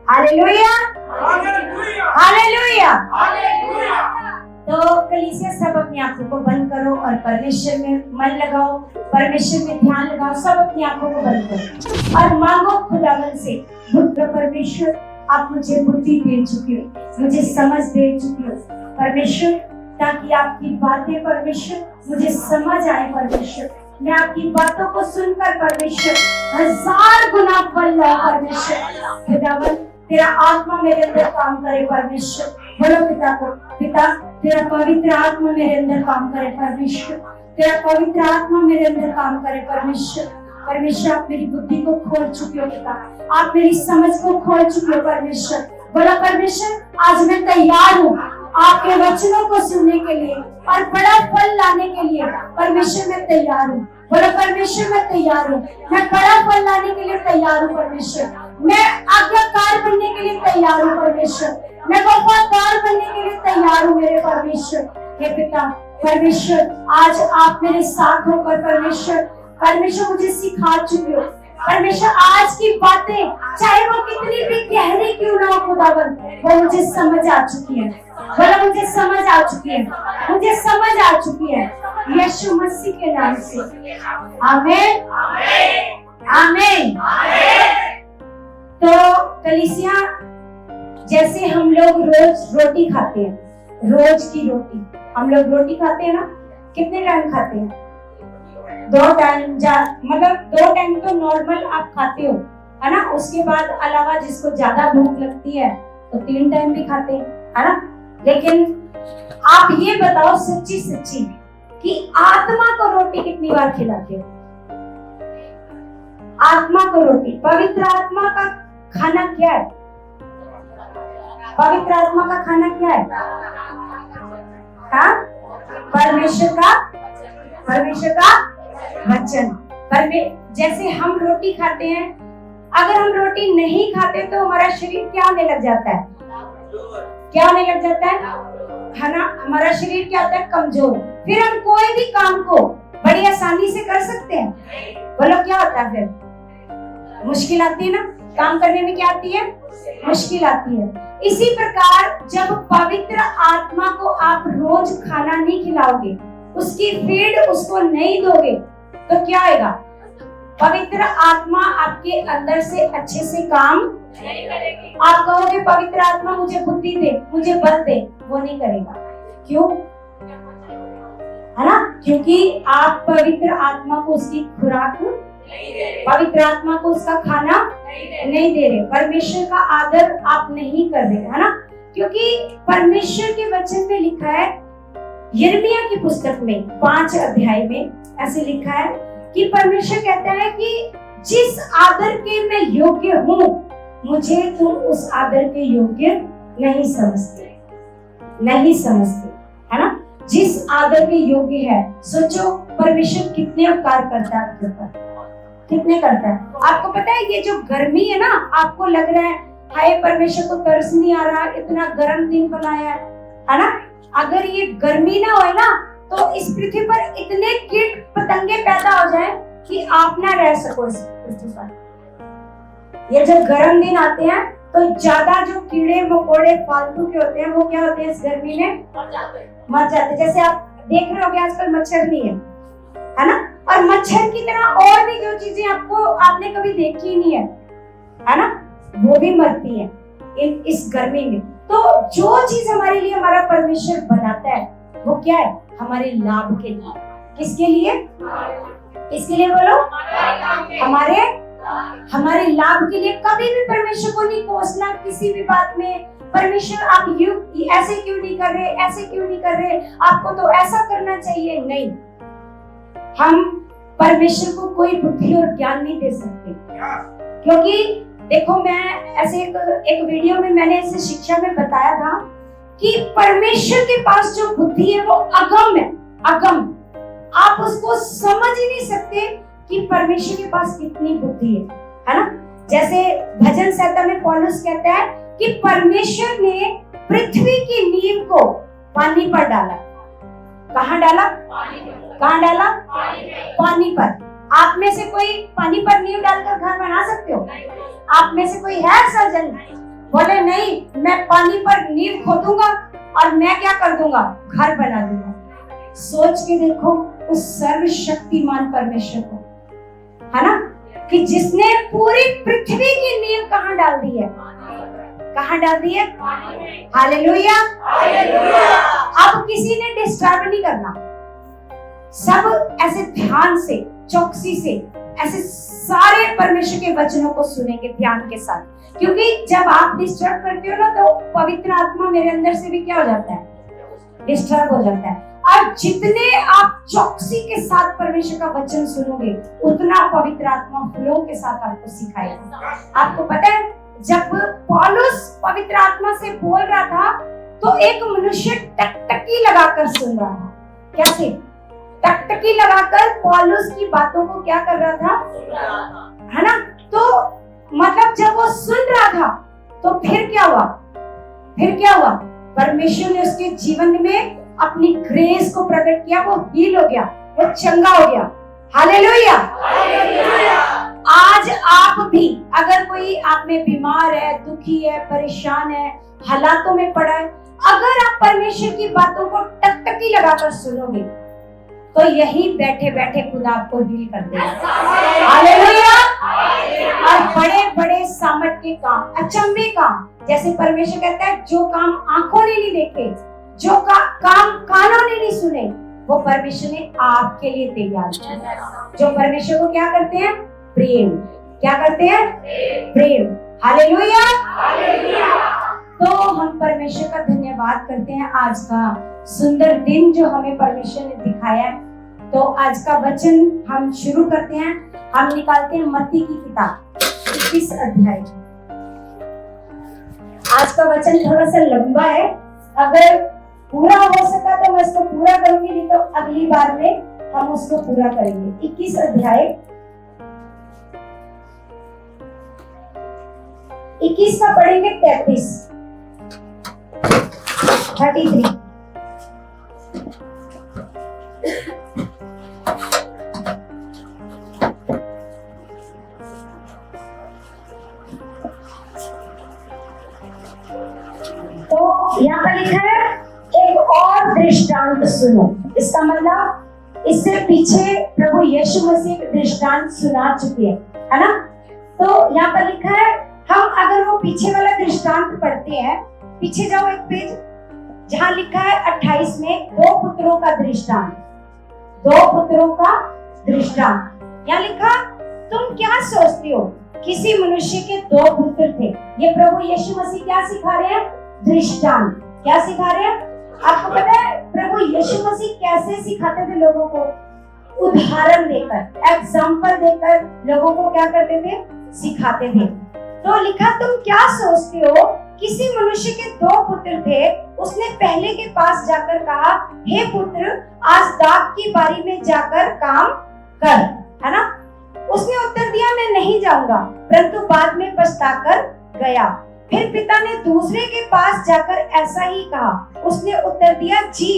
Hallelujah, hallelujah. तो कलीसिया सब अपनी आंखों को बंद करो और परमेश्वर में मन लगाओ, परमेश्वर में ध्यान लगाओ। सब अपनी आंखों को बंद करो और मांगो खुदावन से, परमेश्वर आप मुझे बुद्धि दे चुकी हो, मुझे समझ दे चुकी हो परमेश्वर, ताकि आपकी बातें परमेश्वर मुझे समझ आए परमेश्वर। मैं आपकी बातों को सुनकर परमेश्वर 1000 गुना फल लाऊं परमेश्वर। खुदावन तेरा आत्मा मेरे अंदर काम करे परमेश्वर। बोलो पिता को, पिता तेरा पवित्र आत्मा मेरे अंदर काम करे परमेश्वर, तेरा पवित्र आत्मा मेरे अंदर काम करे परमेश्वर। परमेश्वर आप मेरी बुद्धि को खोल चुके हो पिता, आप मेरी समझ को खोल चुके हो परमेश्वर। बोलो परमेश्वर आज मैं तैयार हूँ आपके वचनों को सुनने के लिए और बड़ा फल लाने के लिए। परमेश्वर मैं तैयार हूँ। बोलो परमेश्वर मैं तैयार हूँ, मैं बड़ा फल लाने के लिए तैयार हूँ परमेश्वर। मैं आज्ञाकार बनने के लिए तैयार हूँ परमेश्वर, मैं वफादार बनने के लिए तैयार हूँ मेरे परमेश्वर। हे पिता परमेश्वर आज आप मेरे साथ होकर परमेश्वर मुझे सिखा चुके हो परमेश्वर। आज की बातें चाहे वो कितनी भी गहरी क्यों ना हो खुदावन, वो मुझे समझ आ चुकी है। बोलो मुझे समझ आ चुकी है, मुझे समझ आ चुकी है यीशु मसीह के नाम से। आमीन, आमीन। तो कलीसिया जैसे हम लोग रोज रोटी खाते हैं, रोज की रोटी हम लोग रोटी खाते हैं ना, कितने टाइम खाते हैं? 2 टाइम, मतलब 2 टाइम तो नॉर्मल आप खाते हो है ना। उसके बाद अलावा जिसको ज्यादा भूख लगती है तो 3 टाइम भी खाते हैं है ना। लेकिन आप ये बताओ सच्ची सच्ची कि आत्मा को रोटी कितनी बार खिलाते हो? आत्मा को रोटी, पवित्र आत्मा का खाना क्या है? पवित्र आत्मा का खाना क्या है? हाँ, परमेश्वर का वचन। जैसे हम रोटी खाते हैं, अगर हम रोटी नहीं खाते तो हमारा शरीर क्या होने लग जाता है? क्या होने लग जाता है ना? हमारा शरीर क्या होता है? कमजोर। फिर हम कोई भी काम को बड़ी आसानी से कर सकते हैं? बोलो क्या होता है? फिर मुश्किल आती है ना, काम करने में क्या आती है? मुश्किल आती है। इसी प्रकार जब पवित्र आत्मा को आप रोज खाना नहीं खिलाओगे, उसकी फीड उसको नहीं दोगे तो क्या आएगा? पवित्र आत्मा आपके अंदर से अच्छे से काम नहीं करेगी। आप कहोगे पवित्र आत्मा मुझे बुद्धि दे, मुझे बल दे, वो नहीं करेगा। क्यों? है ना, क्योंकि आप पवित्र आत्मा को उसकी खुराक, पवित्र आत्मा को उसका खाना नहीं दे रहे, परमेश्वर का आदर आप नहीं कर रहे, है ना। क्योंकि परमेश्वर के वचन में लिखा है, यिर्मयाह की पुस्तक में 5 अध्याय में ऐसे लिखा है कि परमेश्वर कहता है कि जिस आदर के मैं योग्य हूँ, मुझे तुम उस आदर के योग्य नहीं समझते, है ना। जिस आदर के योग्य है, सोचो परमेश्वर कितने उपकार करता है आपके ऊपर, कितने करता है। आपको पता है ये जो गर्मी है ना, आपको लग रहा है हाय परमेश्वर को तरस नहीं आ रहा, इतना गर्म दिन बनाया है ना। अगर ये गर्मी ना हो ना तो इस पृथ्वी पर इतने कीट पतंगे पैदा हो जाए कि आप ना रह सको इस पृथ्वी पर। ये जब गर्म दिन आते हैं तो ज्यादा जो कीड़े मकोड़े फालतू के होते हैं वो क्या होते हैं? इस गर्मी में मर जाते। जैसे आप देख रहे होगे आजकल मच्छर नहीं है ना, और मच्छर की तरह और भी जो चीजें आपने कभी देखी ही नहीं है ना, वो भी मरती है इस गर्मी में। तो जो चीज हमारे लिए हमारा परमेश्वर बनाता है वो क्या है? हमारे लाभ के लिए। किसके लिए? किसके लिए बोलो? हमारे लाभ के लिए। कभी भी परमेश्वर को नहीं कोसना किसी भी बात में। परमेश्वर आप ऐसे क्यों नहीं कर रहे, ऐसे क्यों नहीं कर रहे, आपको तो ऐसा करना चाहिए। नहीं, हम परमेश्वर को कोई बुद्धि और ज्ञान नहीं दे सकते। क्योंकि देखो, मैं ऐसे एक वीडियो में मैंने ऐसे शिक्षा में बताया था कि परमेश्वर के पास जो बुद्धि है वो अगम है, अगम। आप उसको समझ ही नहीं सकते कि परमेश्वर के पास कितनी बुद्धि है ना। जैसे भजन संहिता में पौलुस कहता है कि परमेश्वर ने पृथ्वी की नींव को पानी पर डाला। कहाँ डाला? कहाँ डाला? पानी पर। आप में से कोई पानी पर नींव डालकर घर बना सकते हो? आप में से कोई है ऐसा जन? बोले नहीं, मैं पानी पर नींव खोदूंगा और मैं क्या कर दूंगा, घर बना दूंगा। सोच के देखो उस सर्वशक्तिमान परमेश्वर को, है ना, कि जिसने पूरी पृथ्वी की नींव कहाँ डाल दी है, कहाँ डाल दी है, हालेलुया। अब किसी ने डिस्टर्ब नहीं करना, सब ऐसे ध्यान से, चौकसी से, ऐसे सारे परमेश्वर के वचनों को सुनेंगे ध्यान के साथ, क्योंकि जब आप डिस्टर्ब करते हो ना तो पवित्र आत्मा मेरे अंदर से भी क्या हो जाता है, डिस्टर्ब हो जाता है। और जितने आप चौकसी के साथ परमेश्वर का वचन सुनोगे उतना पवित्र आत्मा फ्लो के साथ आपको सिखाएगा। आपको पता है जब पौलुस पवित्र आत्मा से बोल रहा था तो एक मनुष्य टकटकी लगाकर सुन रहा था। कैसे? टकटकी लगाकर पौलुस की बातों को क्या कर रहा था, है ना। तो मतलब जब वो सुन रहा था तो फिर क्या हुआ, परमेश्वर ने उसके जीवन में अपनी ग्रेस को प्रकट किया, वो हील हो गया, वो चंगा हो गया। हालेलुया। आज आप भी अगर कोई आप में बीमार है, दुखी है, परेशान है, हालातों में पड़ा है, अगर आप परमेश्वर की बातों को टकटकी लगाकर सुनोगे तो यही बैठे बैठे खुदा आपको हील कर देगा। हालेलुया। और बड़े बड़े सामर्थ के काम, अचंभे काम, जैसे परमेश्वर कहता है जो काम आंखों ने नहीं देखे, जो काम कानों ने नहीं सुने, वो परमेश्वर ने आपके लिए तैयार किया। जो परमेश्वर को क्या करते हैं, प्रेम, क्या करते हैं, प्रेम। हालेलुया। तो हम परमेश्वर का धन्यवाद करते हैं आज का सुंदर दिन जो हमें परमेश्वर ने दिखाया है। तो आज का वचन हम शुरू करते हैं। हम निकालते हैं मत्ती की किताब 21 अध्याय। आज का वचन थोड़ा सा लंबा है, अगर पूरा हो सका तो मैं इसको पूरा करूंगी, नहीं तो अगली बार में हम उसको पूरा करेंगे। 21 अध्याय 21 का पढ़ेंगे 33। तो यहाँ पर लिखा है एक और दृष्टांत सुनो। इसका मतलब इससे पीछे प्रभु यीशु मसीह एक दृष्टांत सुना चुके हैं, है ना। तो यहाँ पर लिखा है, हम अगर वो पीछे वाला दृष्टांत पढ़ते हैं, पीछे जाओ एक पेज, जहाँ लिखा है 28 में दो पुत्रों का दृष्टांत, दो पुत्रों का दृष्टांत। यहाँ लिखा, तुम क्या सोचते हो, किसी मनुष्य के दो पुत्र थे। ये प्रभु यीशु मसीह क्या सिखा रहे हैं, दृष्टांत। क्या सिखा रहे हैं? आपको पता है प्रभु यीशु मसीह कैसे सिखाते थे लोगों को? उदाहरण देकर, एग्जाम्पल देकर लोगों को क्या करते थे, सिखाते थे। तो लिखा, तुम क्या सोचते हो, किसी मनुष्य के दो पुत्र थे, उसने पहले के पास जाकर कहा, हे पुत्र, आज दाख की बारी में जाकर काम कर, है ना। उसने उत्तर दिया, मैं नहीं जाऊंगा, परंतु बाद में पछताकर गया। फिर पिता ने दूसरे के पास जाकर ऐसा ही कहा। उसने उत्तर दिया, जी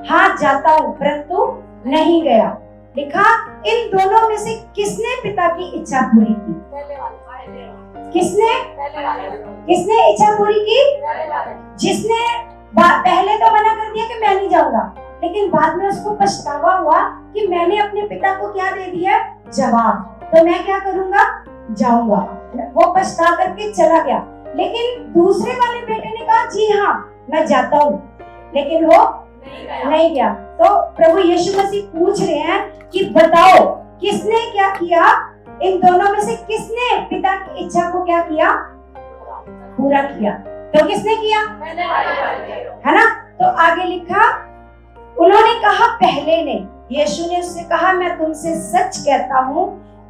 हाँ जाता हूँ, परंतु नहीं गया। लिखा, इन दोनों में से किसने पिता की इच्छा पूरी की? किसने इच्छा पूरी की? जिसने पहले तो मना कर दिया कि मैं नहीं जाऊंगा, लेकिन बाद में उसको पछतावा हुआ कि मैंने अपने पिता को क्या दे दिया, जवाब, तो मैं क्या करूंगा, जाऊंगा। वो पछता करके चला गया। लेकिन दूसरे वाले बेटे ने कहा, जी हाँ मैं जाता हूँ, लेकिन वो नहीं गया। तो प्रभु यीशु मसीह पूछ रहे हैं कि बताओ किसने क्या किया, इन दोनों में से किसने पिता की इच्छा को क्या किया, पूरा किया? तो किसने किया, है ना। तो आगे लिखा, उन्होंने कहा पहले ने। यीशु ने उससे कहा, मैं तुमसे सच कहता हूँ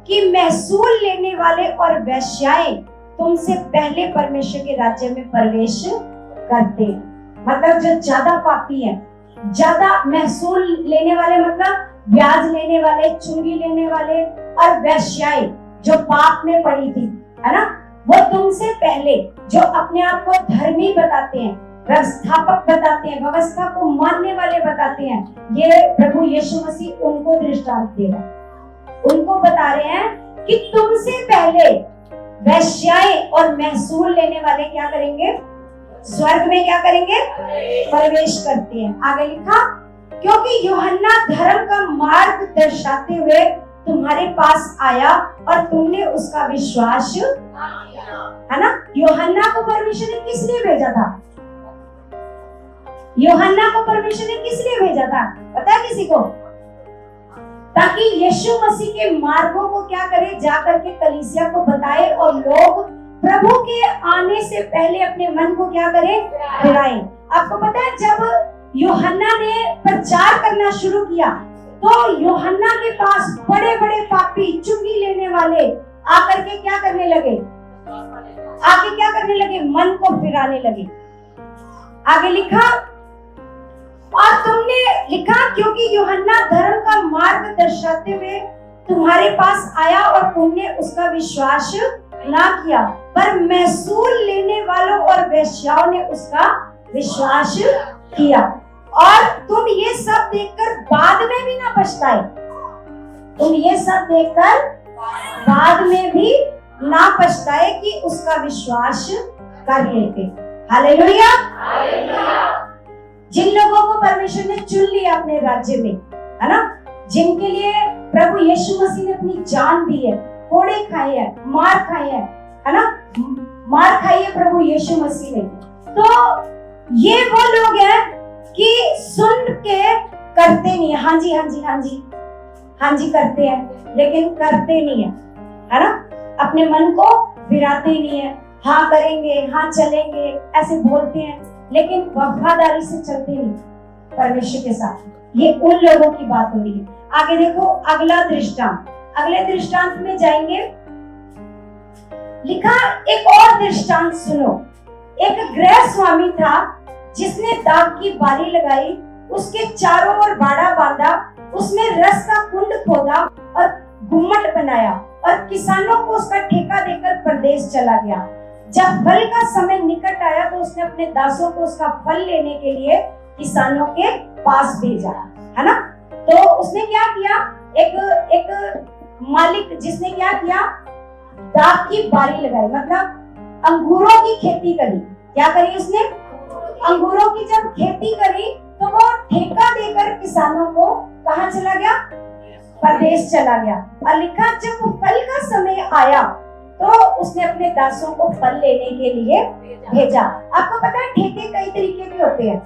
कि महसूल लेने वाले और वेश्याएं तुमसे पहले परमेश्वर के राज्य में प्रवेश करते हैं। मतलब जो ज्यादा पापी हैं, ज्यादा महसूल लेने वाले, मतलब ब्याज लेने वाले, चुंगी लेने वाले, और वेश्याएं जो पाप में पड़ी थी, है ना, वो तुमसे पहले, जो अपने आप को धर्मी बताते हैं, व्यवस्थापक बताते हैं, व्यवस्था को मानने वाले बताते हैं, ये प्रभु यीशु मसीह उनको दृष्टांत दे रहा है। उनको बता रहे हैं कि तुमसे पहले वेश्याएं और महसूल लेने वाले क्या करेंगे? स्वर्ग में क्या करेंगे? प्रवेश करते हैं। आगे लिखा, क्योंकि यूहन्ना धर्म का मार्ग दर्शाते हुए तुम्हारे पास आया और तुमने उसका विश्वास, है ना? यूहन्ना को परमेश्वर ने किस लिए भेजा था? यूहन्ना को परमेश्वर ने किस लिए भेजा था? पता है किसी को? ताकि यीशु मसीह के मार्गों को क्या करे, जाकर के कलीसिया को बताए और लोग प्रभु के आने से पहले अपने मन को क्या करे, फिराए। आपको पता है जब यूहन्ना ने प्रचार करना शुरू किया तो यूहन्ना के पास बड़े बड़े पापी, चुंगी लेने वाले आकर के क्या करने लगे? आगे क्या करने लगे? मन को फिराने लगे। आगे लिखा, और तुमने लिखा, क्योंकि यूहन्ना धर्म का मार्ग दर्शाते हुए तुम्हारे पास आया और तुमने उसका विश्वास ना किया, पर महसूल लेने वालों और वेश्याओं ने उसका विश्वास किया। और तुम ये सब देखकर बाद में भी ना पछताए। तुम ये सब देखकर बाद में भी ना पछताए कि उसका विश्वास कर लेते। हालेलुया। जिन लोगों को परमेश्वर ने चुन लिया अपने राज्य में, है ना, जिनके लिए प्रभु यीशु मसीह ने अपनी जान दी है, कोड़े खाए हैं, मार खाए हैं, है ना, मार खाई है प्रभु यीशु मसीह ने, तो ये वो लोग हैं कि सुन के करते नहीं है। हाँ जी हाँ जी हाँ जी हाँ जी करते हैं, लेकिन करते नहीं है ना, अपने मन को फिराते नहीं है। हाँ करेंगे, हाँ चलेंगे, ऐसे बोलते हैं, लेकिन वफादारी से चलते नहीं परमेश्वर के साथ। ये उन लोगों की बात हो रही है। आगे देखो, अगला दृष्टांत, अगले दृष्टांत में जाएंगे। लिखा, एक और दृष्टांत सुनो। एक गृह स्वामी था जिसने दाख की बारी लगाई, उसके चारों ओर बाड़ा बांधा, उसमें रस का कुंड खोदा और गुम्मट बनाया और किसानों को उसका ठेका देकर परदेश चला गया। जब फल का समय निकट आया तो उसने अपने दासों को उसका फल लेने के लिए किसानों के पास भेजा, है ना। तो उसने क्या किया, एक मालिक जिसने क्या किया, दाख की बारी लगाई, मतलब अंगूरों की खेती करी। क्या करी उसने? अंगूरों की जब खेती करी तो वो ठेका देकर किसानों को कहाँ चला गया? परदेश चला गया। और लिखा, जब फल का समय आया तो उसने अपने दासों को फल लेने के लिए भेजा। आपको पता है ठेके कई तरीके के होते हैं,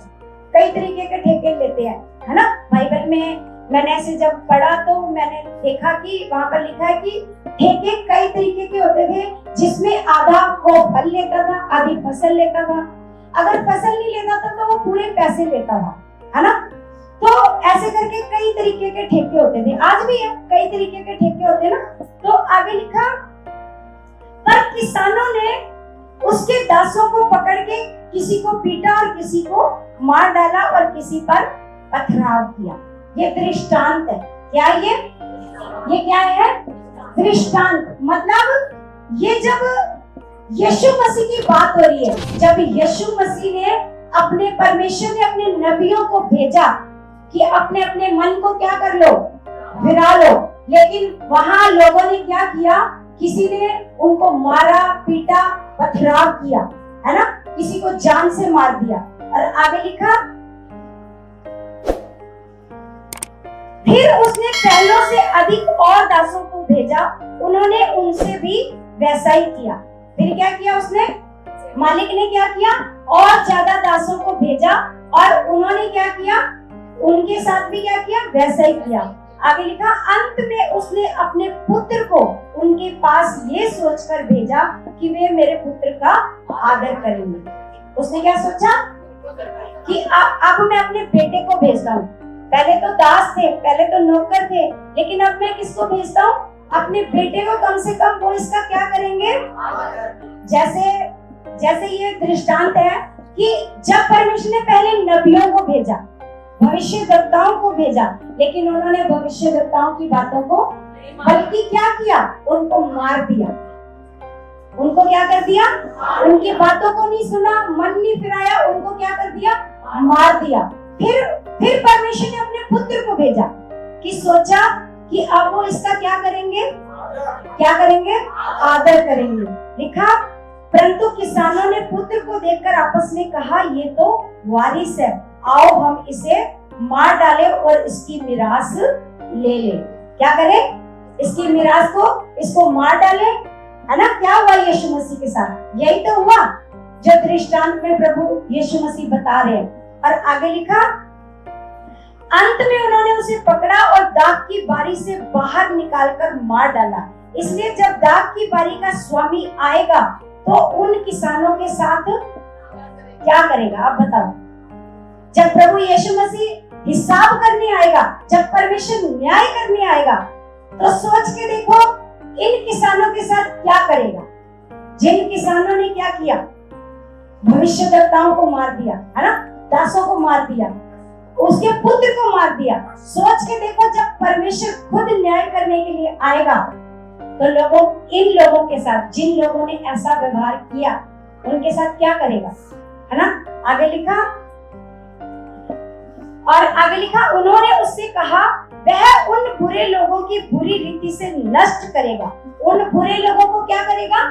कई तरीके के ठेके लेते हैं, है ना। बाइबल में मैंने ऐसे जब पढ़ा तो मैंने देखा कि वहां पर लिखा है कि ठेके कई तरीके के होते थे, जिसमें आधा वो फल लेता था, आधी फसल लेता था। अगर फसल नहीं लेता था तो वो पूरे पैसे लेता था, है ना। तो ऐसे करके कई तरीके के ठेके होते थे, आज भी है, कई तरीके के ठेके होते हैं ना। तो आगे लिखा, पर किसानों ने उसके दासों को पकड़ के किसी को पीटा और किसी को मार डाला और किसी पर पथराव किया। ये दृष्टांत है। क्या ये क्या है? दृष्टांत। मतलब ये जब यीशु मसीह की बात हो रही है, जब यीशु मसीह ने अपने परमेश्वर ने अपने नबियों को भेजा कि अपने अपने मन को क्या कर लो, फिरा लो, लेकिन वहां लोगों ने क्या किया, किसी ने उनको मारा, पीटा, पथराव किया, है ना, किसी को जान से मार दिया। और आगे लिखा, फिर उसने पहलों से अधिक और दासों को भेजा, उन्होंने उनसे भी वैसा ही किया। फिर क्या किया उसने? मालिक ने क्या किया? और ज्यादा दासों को भेजा और उन्होंने क्या किया? उनके साथ भी क्या किया? वैसा ही किया। आगे लिखा, अंत में उसने अपने पुत्र को उनके पास ये सोचकर भेजा कि वे मेरे पुत्र का आदर करेंगे। उसने क्या सोचा कि अब मैं अपने बेटे को भेजता हूँ। पहले तो दास थे, पहले तो नौकर थे, लेकिन अब मैं किसको भेजता हूँ? अपने बेटे को। कम से कम वो इसका क्या करेंगे? जैसे ये दृष्टांत है कि जब परमेश्वर ने पहले नबियों को भेजा, भविष्यद्वक्ताओं को भेजा, लेकिन उन्होंने भविष्यद्वक्ताओं की बातों को बल्कि क्या किया? उनको मार दिया। उनको क्या कर दिया? उनकी बातों को नहीं सुना, मन नहीं फिराया, उनको क्या कर दिया? मार दिया। फिर परमेश्वर ने अपने पुत्र को भेजा कि सोचा कि अब वो इसका क्या करेंगे? क्या करेंगे? आदर करेंगे। लिखा, परंतु किसानों ने पुत्र को देखकर आपस में कहा, ये तो वारिस है, आओ हम इसे मार डालें और इसकी मिरास ले ले। क्या करें? इसकी मिरास को, इसको मार डालें, है ना? क्या हुआ यीशु मसीह के साथ? यही तो हुआ जो दृष्टांत में प्रभु यीशु मसीह बता रहे हैं। और आगे लिखा, अंत में उन्होंने उसे पकड़ा और दाख की बारी से बाहर निकालकर मार डाला। इसलिए जब दाख की बारी का स्वामी आएगा तो उन किसानों के साथ क्या करेगा? आप बताओ। जब प्रभु यीशु मसीह हिसाब करने आएगा, जब परमेश्वर न्याय करने आएगा, तो सोच के देखो इन किसानों के साथ क्या करेगा? जिन किसानों ने क्या किया? भविष्यद्वक्ताओं को मार दिया, है ना? दासों को मार दिया, उसके पुत्र को मार दिया। सोच के देखो जब परमेश्वर खुद न्याय करने के लिए आएगा तो इन लोगों के साथ, जिन लोगों ने ऐसा व्यवहार किया, उनके साथ क्या करेगा? है ना? आगे लिखा, और आगे लिखा, उन्होंने उससे कहा, वह उन बुरे लोगों की बुरी रीति से नष्ट करेगा। उन बुरे लोगों को क्या करेगा?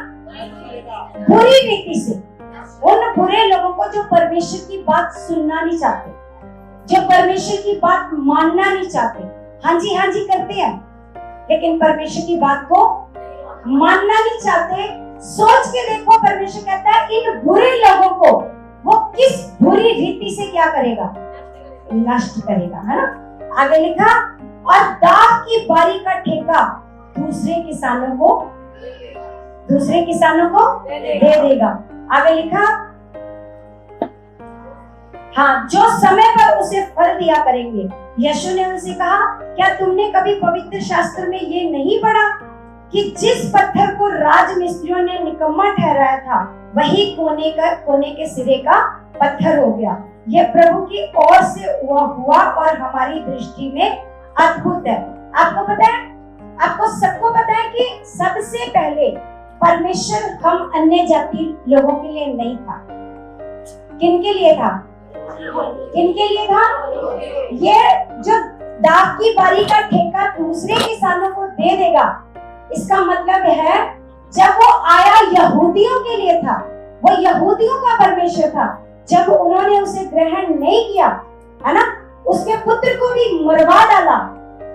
बुरी रीति से। उन बुरे लोगों को जो परमेश्वर की बात सुनना नहीं चाहते, जो परमेश्वर की बात मानना नहीं चाहते, हाँ जी करते हैं, लेकिन परमेश्वर की बात को मानना नहीं चाहते। सोच के देखो, परमेश्वर कहता है इन बुरे लोगों को वो किस बुरी रीति से क्या करेगा? नष्ट करेगा, है ना? आगे लिखा, और दाख की बारी का ठेका दूसरे किसानों को दे देगा। आगे लिखा, हाँ, जो समय पर उसे फल दिया करेंगे। यीशु ने उनसे कहा, क्या तुमने कभी पवित्र शास्त्र में ये नहीं पढ़ा कि जिस पत्थर को राजमिस्त्रियों ने निकम्मा ठहराया था, वही कोने के सिरे का पत्थर हो गया। यह प्रभु की ओर से हुआ और हमारी दृष्टि में अद्भुत है। आपको पता है, आपको सबको पता है कि सबसे पहले परमेश्वर हम अन्य जाति लोगों के लिए नहीं था। किनके लिए था? किनके लिए था? ये जो दाख की बारी का ठेका दूसरे किसानों को दे देगा, इसका मतलब है जब वो आया यहूदियों के लिए था, वो यहूदियों का परमेश्वर था। जब उन्होंने उसे ग्रहण नहीं किया, है ना, उसके पुत्र को भी मरवा डाला,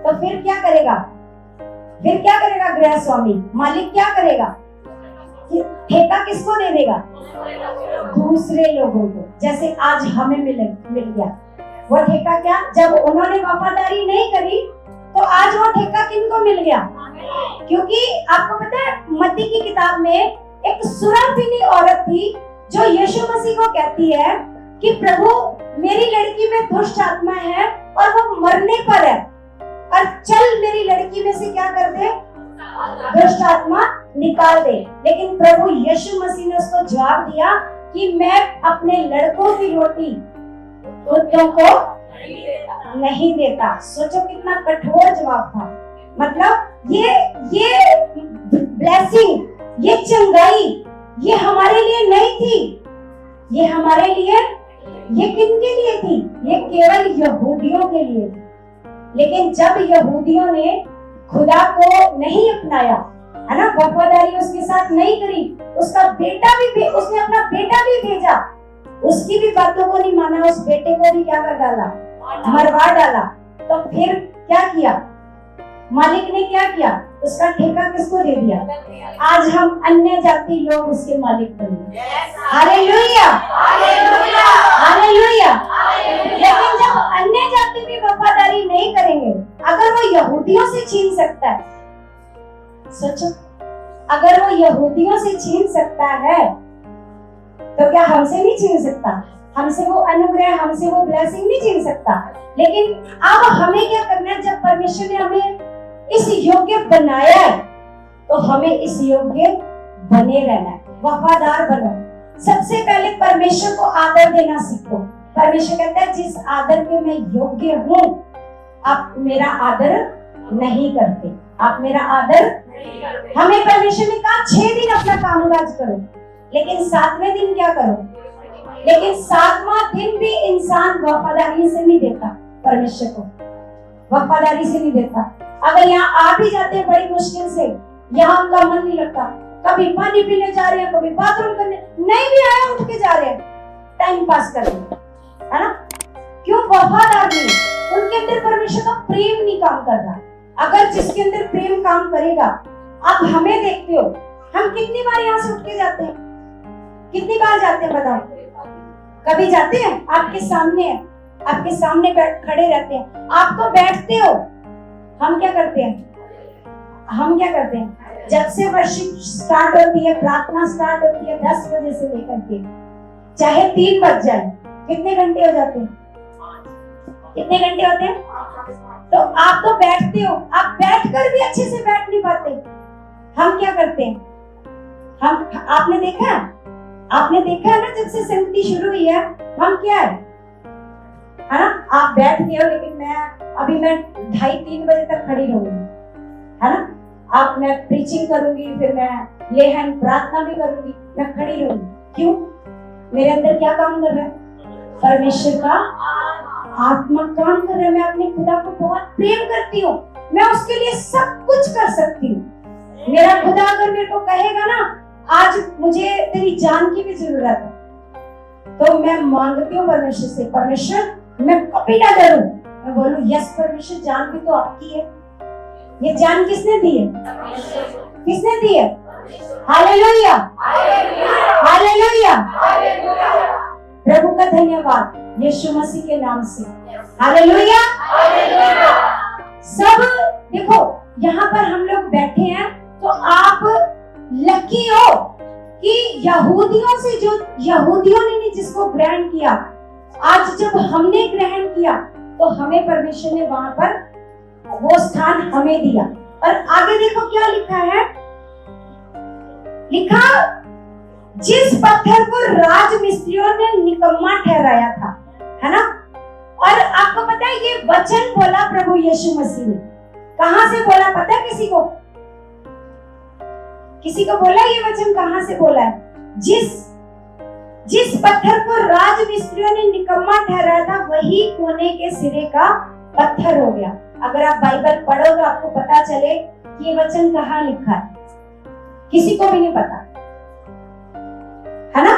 तो फिर क्या करेगा? फिर क्या करेगा गृह स्वामी, मालिक क्या करेगा? ठेका किसको दे देगा? दूसरे लोगों को। जैसे आज हमें मिल गया वो ठेका। क्या? जब उन्होंने वफादारी नहीं करी तो आज वो ठेका किनको मिल गया? क्योंकि आपको पता है, मत्ती की किताब में एक सुराफिनी औरत थी जो यीशु मसीह को कहती है कि प्रभु, मेरी लड़की में दुष्ट आत्मा है और वो मरने पर है, और चल मेरी लड़की में से क्या कर दे? दुष्ट आत्मा निकाल दे। लेकिन प्रभु यीशु मसीह ने उसको जवाब दिया कि मैं अपने लड़कों की रोटी कुत्तों को नहीं देता। सोचो कितना कठोर जवाब था। मतलब ये ब्लेसिंग, ये चंगाई, ये हमारे लिए नहीं थी। ये हमारे लिए, ये किनके लिए थी? ये केवल यहूदियों के लिए थी। लेकिन जब यहूदियों ने खुदा को नहीं अपनाया, है ना, वफादारी उसके साथ नहीं करी, उसका बेटा भी, उसने अपना बेटा भी भेजा, उसकी भी बातों को नहीं माना, उस बेटे को भी क्या कर डाला? मरवा डाला। तो फिर क्या किया मालिक ने? क्या किया? उसका ठेका किसको दे दिया? आज हम अन्य जाति लोग उसके मालिक बन गए। Hallelujah, hallelujah, hallelujah. लेकिन जब अन्य जाति भी वफादारी नहीं करेंगे, अगर वो यहूदियों से छीन सकता है, सोचो, अगर वो यहूदियों से छीन सकता है तो क्या हमसे नहीं छीन सकता? हमसे वो अनुग्रह, हमसे वो ब्लेसिंग नहीं छीन सकता? लेकिन अब हमें क्या करना है? जब परमेश्वर ने हमें इस योग्य बनाया है तो हमें इस योग्य बने रहना है, वफादार बनो। सबसे पहले परमेश्वर को आदर देना सीखो। परमेश्वर कहता है जिस आदर के मैं योग्य हूँ, आप मेरा आदर नहीं करते, आप मेरा आदर। हमें परमेश्वर ने कहा 6 दिन अपना कामकाज करो, लेकिन 7वें दिन क्या करो? लेकिन 7वां दिन भी इंसान वफादारी से नहीं देता, परमेश्वर को वफादारी से नहीं देता। अगर यहाँ आ भी जाते हैं बड़ी मुश्किल से, यहाँ उनका मन नहीं लगता, कभी पानी पीने जा रहे हैं, कभी बाथरूम करने, नहीं भी आया उठ के जा रहे हैं टाइम पास करने, है ना? क्यों? वफादार नहीं, उनके अंदर परमेश्वर का प्रेम नहीं काम कर रहा। अगर जिसके अंदर प्रेम काम करेगा, आप हमें देखते हो, हम कितनी बार यहाँ से उठ के जाते हैं, कितनी बार जाते हैं बताओ? कभी जाते हैं? आपके सामने है, आपके सामने खड़े रहते हैं, आप तो बैठते हो, हम क्या करते हैं? हम क्या करते हैं? जब से वर्शिप स्टार्ट होती है, प्रार्थना स्टार्ट होती है 10 बजे से लेकर के चाहे 3 बज जाए, कितने घंटे हो जाते हैं? कितने घंटे होते हैं? तो आप तो बैठते हो, आप बैठकर भी अच्छे से बैठ नहीं पाते। हम क्या करते हैं? हम, आपने देखा है ना, जब से संगति शुरू हुई है, हम क्या है ना? आप बैठते हो, लेकिन मैं 2:30-3 बजे तक खड़ी रहूंगी, है ना? मैं प्रीचिंग करूंगी, फिर मैं लेहन प्रार्थना भी करूंगी, मैं खड़ी रहूंगी। क्यों? मेरे अंदर क्या काम कर रहा है? परमेश्वर का आत्मा काम कर रहा है। मैं अपने खुदा को बहुत प्रेम करती हूँ, मैं उसके लिए सब कुछ कर सकती हूँ। मेरा खुदा अगर मेरे को कहेगा ना, आज मुझे तेरी जान की भी जरूरत है, तो मैं मांगती हूँ परमेश्वर से, परमेश्वर मैं कभी ना डरूं, मैं बोलूं यस परमेश्वर, जान भी तो आपकी है। ये जान किसने दी है? किसने दी है? हालेलुया, हालेलुया, प्रभु का धन्यवाद यीशु मसीह के नाम से, हालेलुया। सब देखो, यहाँ पर हम लोग बैठे हैं, तो आप लकी हो कि यहूदियों ने जिसको ग्रहण किया, आज जब हमने ग्रहण किया, तो हमें परमेश्वर ने वहां पर वो स्थान हमें दिया। और आगे देखो क्या लिखा है, लिखा जिस पत्थर को राजमिस्त्रियों ने निकम्मा ठहराया था, है ना? और आपको पता है ये वचन बोला प्रभु यीशु मसीह ने, कहां से बोला पता है? किसी को बोला ये वचन कहां से बोला है? जिस पत्थर को राजमिस्त्रियों ने निकम्मा ठहराया था, वही कोने के सिरे का पत्थर हो गया। अगर आप बाइबल पढ़ो तो आपको पता चले कि ये वचन कहाँ लिखा है, किसी को भी नहीं पता, है ना?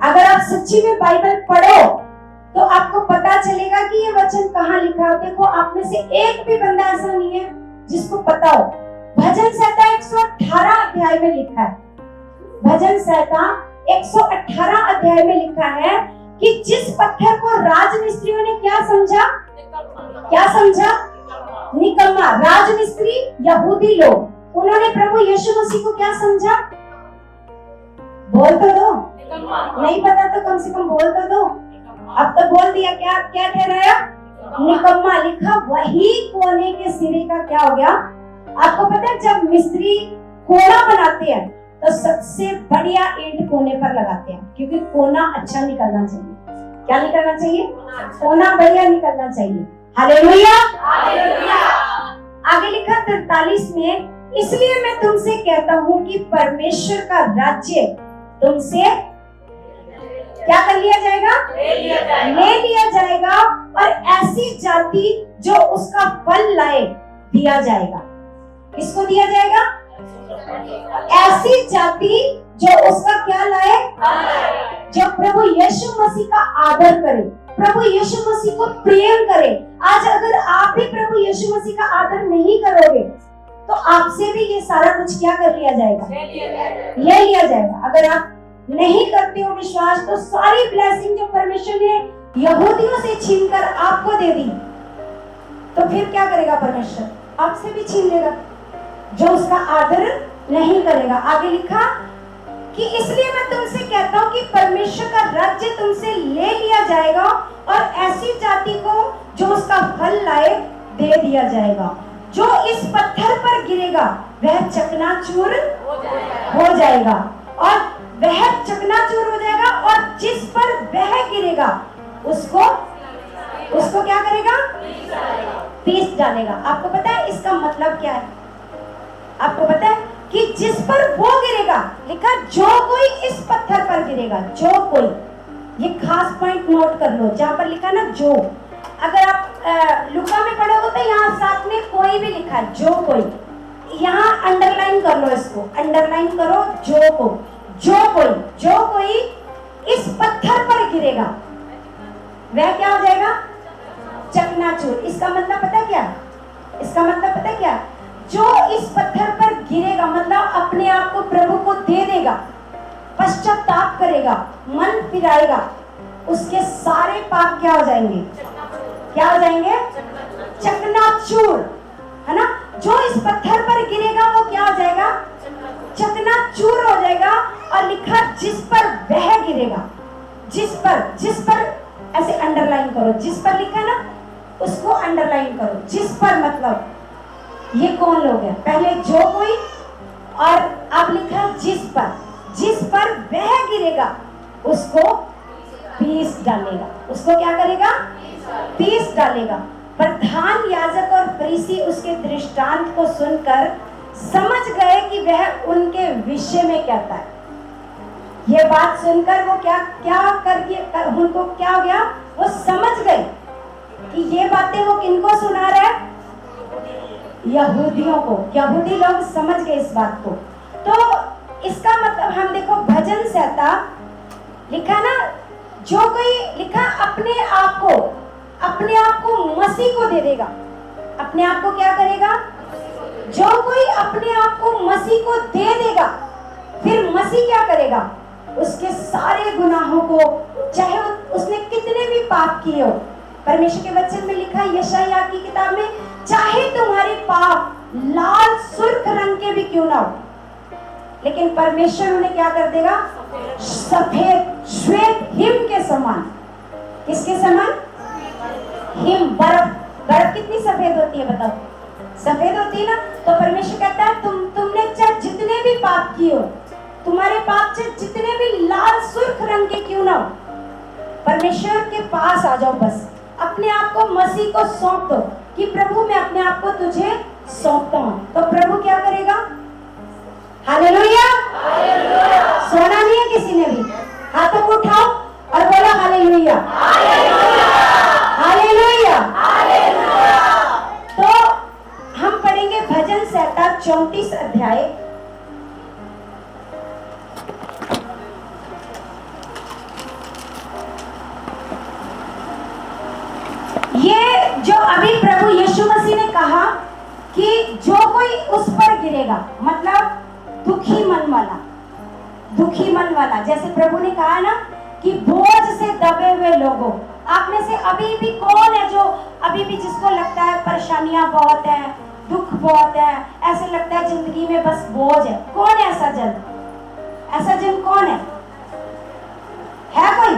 अगर आप सच्ची में बाइबल पढ़ो तो आपको पता चलेगा कि ये वचन कहाँ लिखा है। देखो, आप में से एक भी बंदा ऐसा नहीं है जिसको पता हो। भजन संहिता 118 अध्याय में लिखा है, भजन संहिता 118 अध्याय में लिखा है कि जिस पत्थर को राजमिस्त्रियों ने क्या समझा? निकम्मा। राजमिस्त्री यहूदी लोग, उन्होंने प्रभु यीशु मसीह को क्या समझा? बोल तो दो, नहीं पता तो कम से कम बोल तो दो। अब तो बोल दिया, क्या ठहराया? निकम्मा। लिखा वही कोने के सिरे का क्या हो गया? आपको पता है जब मिस्त्री कोना बनाते हैं तो सबसे बढ़िया ईंट कोने पर लगाते हैं, क्योंकि कोना अच्छा निकलना चाहिए। क्या निकलना चाहिए? कोना बढ़िया निकलना चाहिए। Hallelujah, hallelujah. आगे लिखा 43 में, इसलिए मैं तुमसे कहता हूँ कि परमेश्वर का राज्य तुमसे क्या कर लिया जाएगा? ले लिया जाएगा, और ऐसी जाति जो उसका फल लाए दिया जाएगा। किसको दिया जाएगा? ऐसी जाति जो उसका क्या लाए? जो प्रभु यीशु मसीह का आदर करे, प्रभु यीशु मसीह को प्रेम करे। आज अगर आप भी प्रभु यीशु मसीह का आदर नहीं करोगे तो आपसे भी ये सारा कुछ क्या कर लिया जाएगा? ले लिया जाएगा। अगर आप नहीं करते हो विश्वास, तो सारी ब्लेसिंग जो परमेश्वर ने यहूदियों से छीनकर आपको दे दी, तो फिर क्या करेगा परमेश्वर? आपसे भी छीन लेगा, जो उसका आदर नहीं करेगा। आगे लिखा कि इसलिए मैं तुमसे कहता हूँ कि परमेश्वर का राज्य तुमसे ले लिया जाएगा, और ऐसी जाति को जो उसका फल लाए दे दिया जाएगा। जो इस पत्थर पर गिरेगा वह चकनाचूर हो जाएगा, और वह चकनाचूर हो जाएगा, और जिस पर वह गिरेगा उसको क्या करेगा? पीस डालेगा। आपको पता है इसका मतलब क्या है? आपको पता है कि जिस पर वो गिरेगा, लिखा जो कोई इस पत्थर पर गिरेगा, जो कोई, ये खास पॉइंट नोट कर लो, जहां पर लिखा ना जो। अगर आप लुका में पढ़ोगे तो यहाँ साथ में कोई भी लिखा है, जो कोई। यहाँ अंडरलाइन कर लो, इसको अंडरलाइन करो। जो कोई इस पत्थर पर गिरेगा वह क्या हो जाएगा? चकनाचूर। इसका मतलब पता क्या? इसका मतलब पता क्या? जो इस पत्थर पर गिरेगा मतलब अपने आप को प्रभु को दे देगा, पश्चाताप करेगा, मन फिराएगा, उसके सारे पाप क्या हो जाएंगे? क्या हो जाएंगे? चकनाचूर, है ना। जो इस पत्थर पर गिरेगा वो क्या हो जाएगा? चकनाचूर हो जाएगा। और लिखा जिस पर वह गिरेगा, जिस पर ऐसे अंडरलाइन करो, जिस पर लिखा ना उसको अंडरलाइन करो। जिस पर मतलब ये कौन लोग हैं? पहले जो कोई और अब लिखा जिस पर वह गिरेगा उसको पीस डालेगा। उसको क्या करेगा? पीस डालेगा। प्रधान याजक और फरीसी उसके दृष्टांत को सुनकर समझ गए कि वह उनके विषय में कहता है। ये बात सुनकर वो उनको क्या हो गया? वो समझ गए कि ये बातें वो किनको सुना रहा है? यहूदियों को। यहूदी लोग समझ गए इस बात को। तो इसका मतलब हम देखो भजन संहिता लिखा ना, जो कोई लिखा अपने आप को मसीह को दे देगा। अपने आप को क्या करेगा? जो कोई अपने आप को मसीह को दे देगा, फिर मसीह क्या करेगा? उसके सारे गुनाहों को, चाहे उसने कितने भी पाप किए हो, परमेश्वर के वचन में लिखा है यशायाह की किताब में, चाहे तुम्हारे पाप लाल सुर्ख रंग के भी क्यों ना हो, लेकिन परमेश्वर उन्हें क्या कर देगा? सफेद श्वेत हिम के समान। किसके समान? हिम। बर्फ कितनी सफेद होती है बताओ? सफेद होती है ना। तो परमेश्वर कहता है तुमने चाहे जितने भी पाप किए हो, तुम्हारे पाप चाहे जितने भी लाल सुर्ख रंग के क्यों ना हो, परमेश्वर के पास आ जाओ। बस अपने आप को मसीह को सौंप दो कि प्रभु मैं अपने आप को तुझे सौंपता हूं। तो प्रभु क्या करेगा? हालेलुया। सोना नहीं है किसी ने भी? हाथों को उठाओ और बोलो हालेलुया, हालेलुया। तो हम पढ़ेंगे भजन संहिता 34 अध्याय। ये जो अभी प्रभु यीशु मसीह ने कहा कि जो कोई उस पर गिरेगा, मतलब दुखी मन वाला, जैसे प्रभु ने कहा ना कि बोझ से दबे हुए लोगों, आप में से अभी भी कौन है जो अभी भी जिसको लगता है परेशानियां बहुत है, दुख बहुत है, ऐसे लगता है जिंदगी में बस बोझ है? कौन है ऐसा जन? ऐसा जन कौन है कोई?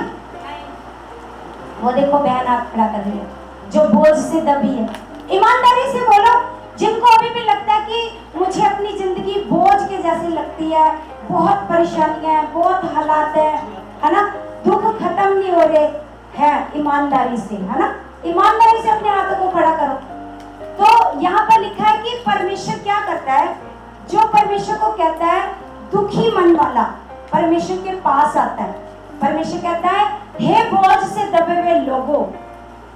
वो देखो बहन हाथ खड़ा कर रही है, जो बोझ से दबी है। ईमानदारी से बोलो, जिनको अभी भी लगता है कि मुझे अपनी जिंदगी बोझ के जैसी लगती है, बहुत परेशानियां हैं, बहुत हालात है ना, दुख खत्म नहीं हो रहे हैं, ईमानदारी से, है ना, ईमानदारी से अपने हाथों को खड़ा करो। तो यहाँ पर लिखा है कि परमेश्वर क्या करता है? जो परमेश्वर को कहता है दुखी मन वाला परमेश्वर के पास आता है। परमेश्वर कहता है हे बोझ से दबे हुए लोगों,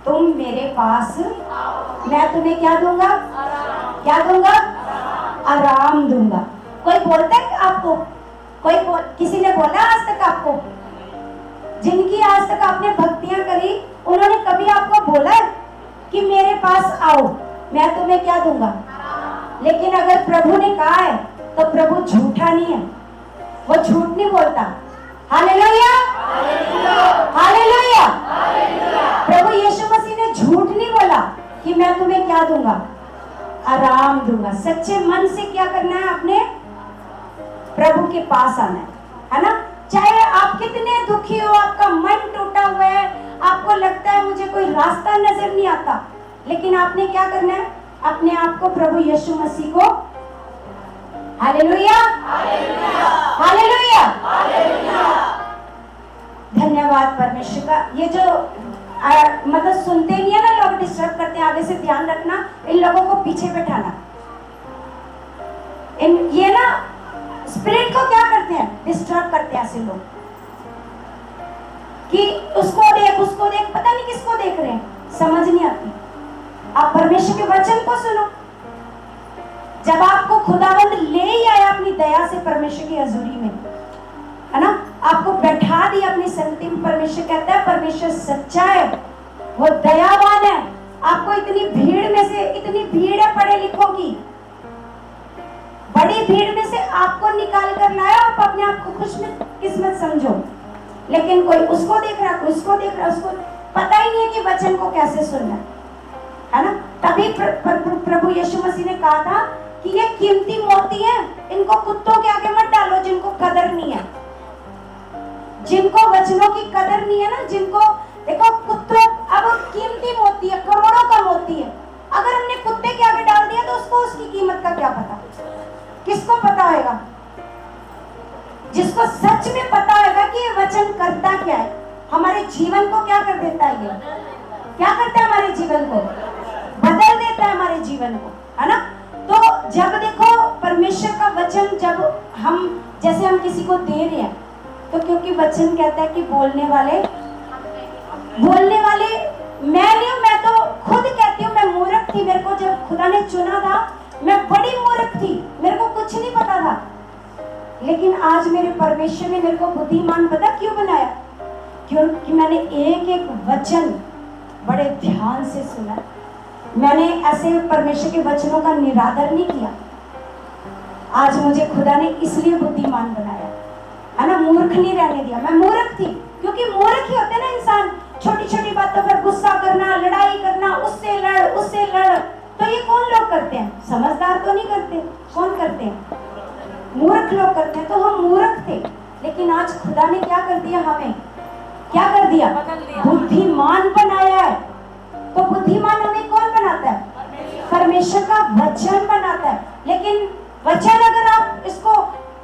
तुम मेरे पास, मैं तुम्हें क्या दूंगा? क्या दूंगा? आराम दूंगा। कोई बोलता है आपको? किसी ने बोला आज तक आपको? जिनकी आज तक आपने भक्तियां करी, उन्होंने कभी आपको बोला है कि मेरे पास आओ, मैं तुम्हें क्या दूंगा? लेकिन अगर प्रभु ने कहा है तो प्रभु झूठा नहीं है, वो झूठ नहीं बोलता। Hallelujah, hallelujah. प्रभु यीशु मसीह ने झूठ नहीं बोला कि मैं तुम्हें क्या दूंगा? आराम दूंगा। सच्चे मन से क्या करना है? अपने प्रभु के पास आना है ना। चाहे आप कितने दुखी हो, आपका मन टूटा हुआ है, आपको लगता है मुझे कोई रास्ता नजर नहीं आता, लेकिन आपने क्या करना है? अपने आप को प्रभु यीशु मसीह को, हालेलुया, हालेलुया, धन्यवाद परमेश्वर का। ये जो मतलब सुनते नहीं है ना लोग, डिस्टर्ब करते हैं, आगे से ध्यान रखना, इन लोगों को पीछे बैठाना। ये ना स्पिरिट को क्या करते हैं? डिस्टर्ब करते हैं ऐसे लोग कि उसको देख, पता नहीं किसको देख रहे हैं, समझ नहीं आती। आप परमेश्वर के वचन को सुनो। जब आपको खुदावंद ले ही आया अपनी दया से परमेश्वर की हजूरी में, है ना, आपको बैठा दिया अपनी संगति में, परमेश्वर कहता है परमेश्वर सच्चा है, वो दयावान है। आपको इतनी भीड़ में से, इतनी भीड़ है पढ़े लिखों की, बड़ी भीड़ में से आपको निकाल कर लाया। आप अपने आप को खुशकिस्मत समझो, लेकिन कोई उसको देख रहा, कोई उसको देख रहा, उसको पता ही नहीं है कि वचन को कैसे सुनना है ना। तभी प्रभु यीशु मसीह ने कहा था कि ये कीमती मोती है, इनको कुत्तों के आगे मत डालो जिनको कदर नहीं है, जिनको वचनों की कदर नहीं है ना, जिनको देखो कुत्तों, अब कीमती मोती है, करोड़ों का मोती है, अगर हमने कुत्ते के आगे डाल दिया तो उसको उसकी कीमत का क्या पता, किसको पता होगा? जिसको सच में पता होगा कि ये वचन करता क्या है, हमारे जीवन को क्या कर देता है, ये क्या करता है, हमारे जीवन को बदल देता है, हमारे जीवन को, है ना। तो जब देखो परमेश्वर का वचन जब हम, जैसे हम किसी को दे रहे हैं, तो क्योंकि वचन कहता है कि बोलने वाले मैं नहीं हूं, मैं तो खुद कहती हूँ मैं मूर्ख थी, मेरे को जब खुदा ने चुना था मैं बड़ी मूर्ख थी, मेरे को कुछ नहीं पता था, लेकिन आज मेरे परमेश्वर ने मेरे को बुद्धिमान पता क्यों बनाया? क्योंकि मैंने एक एक वचन बड़े ध्यान से सुना, मैंने ऐसे परमेश्वर के वचनों का निरादर नहीं किया। आज मुझे खुदा ने इसलिए बुद्धिमान बनाया, है ना, मूर्ख नहीं रहने दिया। मैं मूर्ख थी, क्योंकि मूर्ख ही होते ना इंसान, छोटी छोटी बातों पर गुस्सा करना, लड़ाई करना, उससे लड़, तो ये कौन लोग करते हैं? समझदार तो नहीं करते, कौन करते हैं? मूर्ख लोग करते हैं। तो हम मूर्ख थे, लेकिन आज खुदा ने क्या कर दिया, हमें क्या कर दिया, बुद्धिमान बनाया है। तो बुद्धिमान हमें कौन बनाता है? परमेश्वर का वचन बनाता है। लेकिन वचन अगर आप इसको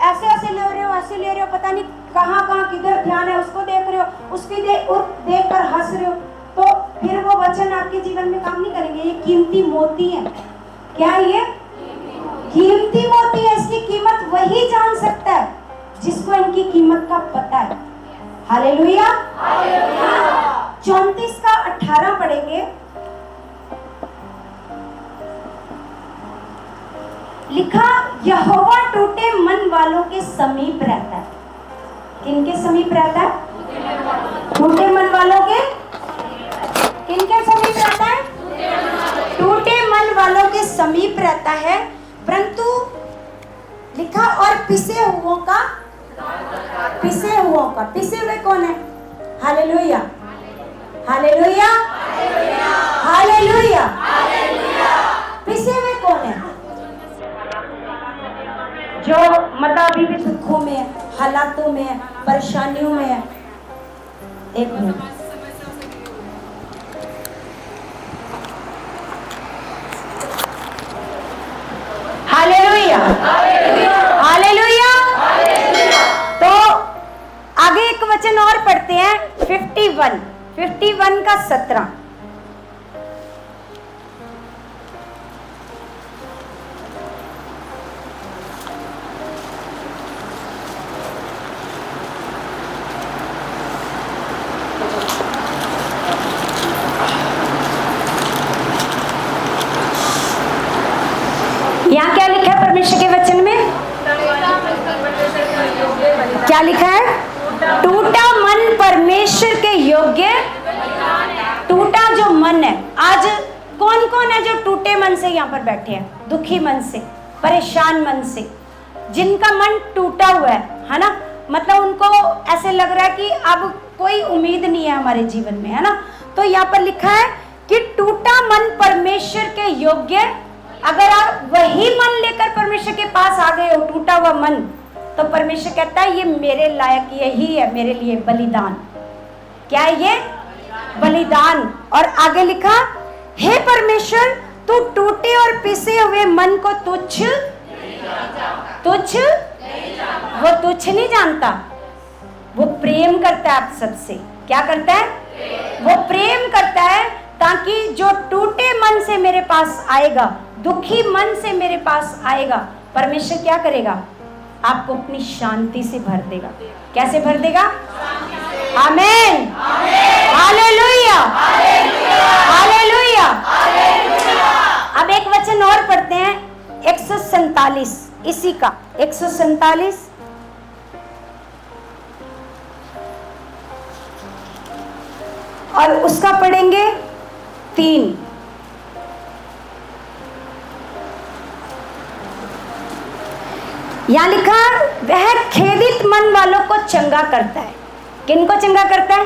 ऐसे ऐसे ले रहे हो, पता नहीं कहाँ किधर ध्यान है, उसको देख रहे हो, उसकी देख कर हंस रहे हो, तो फिर वो वचन आपके जीवन में काम नहीं करेंगे। ये कीमती मोती है। क्या है ये? कीमती मोती है। इसकी कीमत वही जान सकता है जिसको इनकी कीमत का पता है। हालेलुया। 34 का 18 पढ़ेंगे। लिखा, यहोवा टूटे मन वालों के समीप रहता है। किनके समीप रहता है? टूटे मन वालों के। किनके समीप रहता है? टूटे मन वालों के समीप रहता है, परंतु लिखा और पिसे हुओं का। पिसे हुए कौन है? Hallelujah, hallelujah, hallelujah. पिसे हुए कौन है? जो मतलब अभी भी दुखों में है, हालातों में है, परेशानियों में है। एक मिनट, हालेलुया, हालेलुया। तो आगे एक वचन और पढ़ते हैं, 51 का 17। यहाँ क्या लिखा है परमेश्वर के वचन में? क्या लिखा है? टूटा मन परमेश्वर के योग्य। टूटा जो मन है, आज कौन कौन है जो टूटे मन से यहाँ पर बैठे हैं? दुखी मन से, परेशान मन से, जिनका मन टूटा हुआ है ना, मतलब उनको ऐसे लग रहा है कि अब कोई उम्मीद नहीं है हमारे जीवन में, है ना। तो यहाँ पर लिखा है कि टूटा मन परमेश्वर के योग्य। अगर आप वही मन लेकर परमेश्वर के पास आ गए हो, टूटा हुआ मन, तो परमेश्वर कहता है ये मेरे लायक, यही है मेरे लिए बलिदान। क्या है ये? बलिदान। और आगे लिखा, हे परमेश्वर, तू टूटे और पिसे हुए मन को तुच्छ वो तुच्छ नहीं जानता, वो प्रेम करता है आप सबसे। क्या करता है? वो प्रेम करता है, ताकि जो टूटे मन से मेरे पास आएगा, दुखी मन से मेरे पास आएगा, परमेश्वर क्या करेगा? आपको अपनी शांति से भर देगा। कैसे भर देगा? आमीन, हालेलुया, हालेलुया। अब एक वचन और पढ़ते हैं, 147 147 इसी का 147 और उसका पढ़ेंगे 3। यहां लिखा वह खेदित मन वालों को चंगा करता है। किनको चंगा करता है?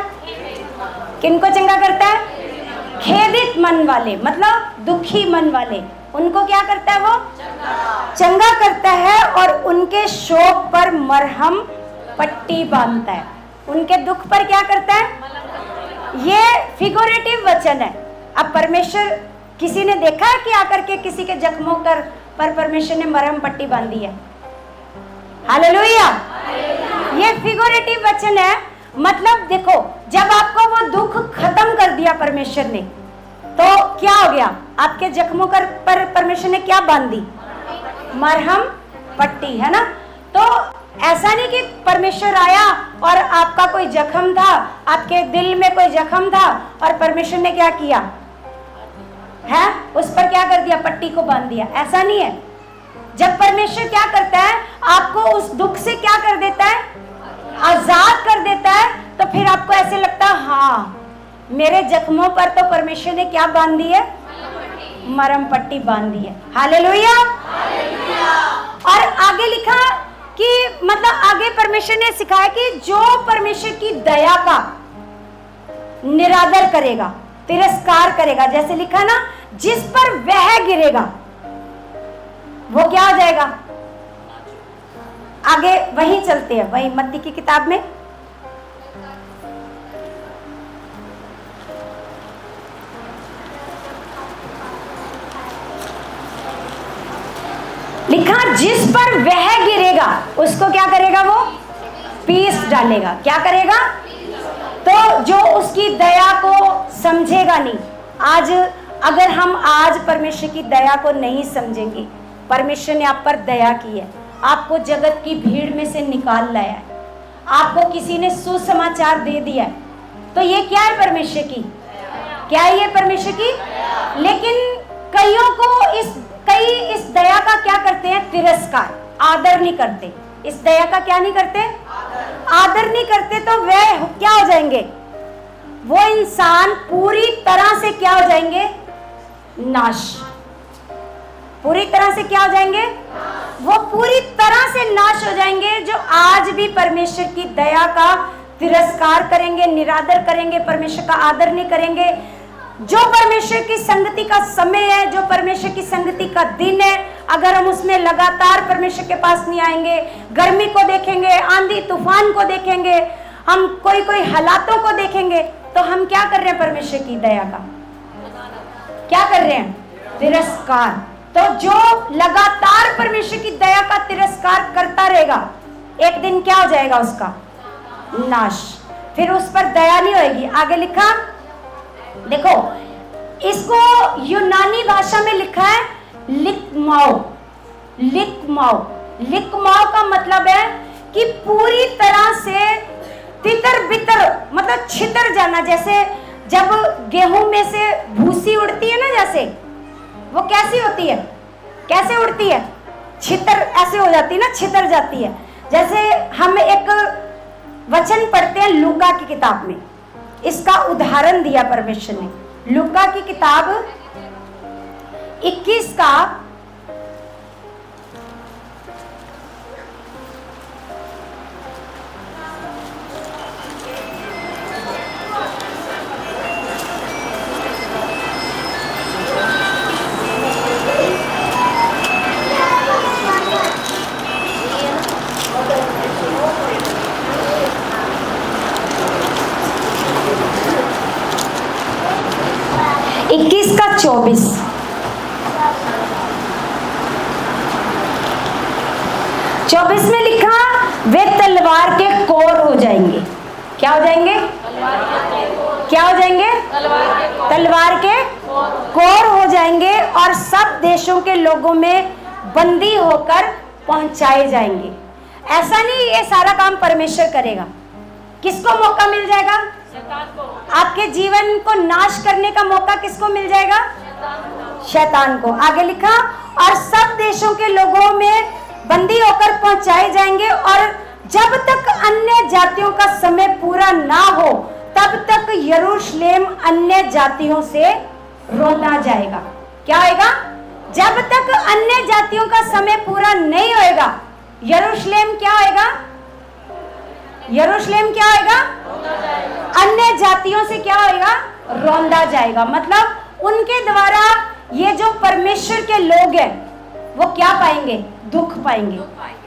किनको चंगा करता है? खेदित मन वाले मतलब दुखी मन वाले, उनको क्या करता है? वो चंगा करता है और उनके शोक पर मरहम पट्टी बांधता है। उनके दुख पर क्या करता है? ये फिगरेटिव वचन है। अब परमेश्वर, किसी ने देखा है कि आकर के किसी के जख्मों पर परमेश्वर ने मरहम पट्टी बांधी है? हालेलुया। ये फिगरेटिव वचन है। मतलब देखो, जब आपको वो दुख खत्म कर दिया परमेश्वर ने, तो क्या हो गया? आपके जख्मों पर परमेश्वर ने क्या बांध दी? मरहम पट्टी, है ना? तो ऐसा नहीं कि परमेश्वर आया और आपका कोई जख्म था, आपके दिल में कोई जख्म था और परमेश्वर ने क्या किया है? उस पर क्या कर दिया? पट्टी को बांध दिया। ऐसा नहीं है। जब परमेश्वर क्या करता है, आपको उस दुख से क्या कर देता है? आजाद कर देता है। तो फिर आपको ऐसे लगता है हाँ, मेरे जख्मों पर तो परमेश्वर ने क्या बांध दी है? मरहम पट्टी बांध दी है। हालेलुया। और आगे लिखा कि मतलब आगे परमेश्वर ने सिखाया कि जो परमेश्वर की दया का निरादर करेगा, तिरस्कार करेगा, जैसे लिखा ना, जिस पर वह गिरेगा वो क्या हो जाएगा? आगे वहीं चलते हैं, वहीं मत्ती की किताब में लिखा, जिस पर वह गिरेगा उसको क्या करेगा? वो पीस डालेगा। क्या करेगा? तो जो उसकी दया को समझेगा नहीं, आज अगर हम आज परमेश्वर की दया को नहीं समझेंगे, परमेश्वर ने आप पर दया की है, आपको जगत की भीड़ में से निकाल लाया है, आपको किसी ने सुसमाचार दे दिया है, तो ये क्या है? परमेश्वर की। क्या है ये? परमेश्वर की। लेकिन कईयों को कई इस दया का क्या करते हैं? तिरस्कार, आदर नहीं करते। इस दया का क्या नहीं करते? आदर नहीं करते। तो वह क्या हो जाएंगे? वो इंसान पूरी तरह से क्या हो जाएंगे? नाश। पूरी तरह से क्या हो जाएंगे? वो पूरी तरह से नाश हो जाएंगे, जो आज भी परमेश्वर की दया का तिरस्कार करेंगे, निरादर करेंगे, परमेश्वर का आदर नहीं करेंगे। जो परमेश्वर की संगति का समय है, जो परमेश्वर की संगति का दिन है, अगर हम उसमें लगातार परमेश्वर के पास नहीं आएंगे, गर्मी को देखेंगे, आंधी तूफान को देखेंगे, हम कोई हालातों को देखेंगे, तो हम क्या कर रहे हैं? परमेश्वर की दया का क्या कर रहे हैं? तिरस्कार। तो जो लगातार परमेश्वर की दया का तिरस्कार करता रहेगा, एक दिन क्या हो जाएगा? उसका नाश। फिर उस पर दया नहीं होगी। आगे लिखा, देखो, इसको यूनानी भाषा में लिखा है लिकमाओ। लिकमाओ, लिकमाओ का मतलब है कि पूरी तरह से तितर बितर, मतलब छितर जाना। जैसे जब गेहूं में से भूसी उड़ती है ना, जैसे वो कैसी होती है? कैसे उड़ती है? छितर ऐसे हो जाती है ना, छितर जाती है। जैसे हम एक वचन पढ़ते हैं लूका की किताब में, इसका उदाहरण दिया परमेश्वर ने। लूका की किताब 21 का 24 में लिखा, वे तलवार के कोर हो जाएंगे। क्या हो जाएंगे? क्या हो जाएंगे? तलवार के कोर हो जाएंगे और सब देशों के लोगों में बंदी होकर पहुंचाए जाएंगे। ऐसा नहीं ये सारा काम परमेश्वर करेगा। किसको मौका मिल जाएगा? आपके जीवन को नाश करने का मौका किसको मिल जाएगा? शैतान को। आगे लिखा, और सब देशों के लोगों में बंदी होकर पहुंचाए जाएंगे, और जब तक अन्य जातियों का समय पूरा ना हो तब तक यरूशलेम अन्य जातियों से रोना जाएगा। क्या होएगा? जब तक अन्य जातियों का समय पूरा नहीं होएगा, यरूशलेम क्या होएगा? यरूशलेम क्या होएगा? अन्य जातियों से क्या होएगा? रोंदा जाएगा। मतलब उनके द्वारा ये जो परमेश्वर के लोग हैं वो क्या पाएंगे? दुख पाएंगे,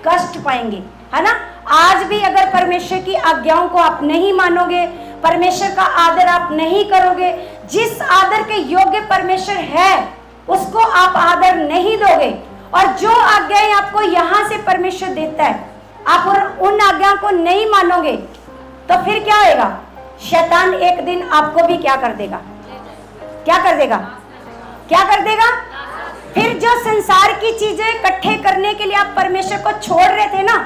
कष्ट पाएंगे, है ना। आज भी अगर परमेश्वर की आज्ञाओं को आप नहीं मानोगे, परमेश्वर का आदर आप नहीं करोगे, जिस आदर के योग्य परमेश्वर है उसको आप आदर नहीं दोगे, और जो आज्ञाएं आपको यहाँ से परमेश्वर देता है आप उन आज्ञाओं को नहीं मानोगे, तो फिर क्या होगा? शैतान एक दिन आपको भी क्या कर देगा? क्या कर देगा? क्या कर देगा? फिर जो संसार की चीजें इकट्ठे करने के लिए आप परमेश्वर को छोड़ रहे थे ना,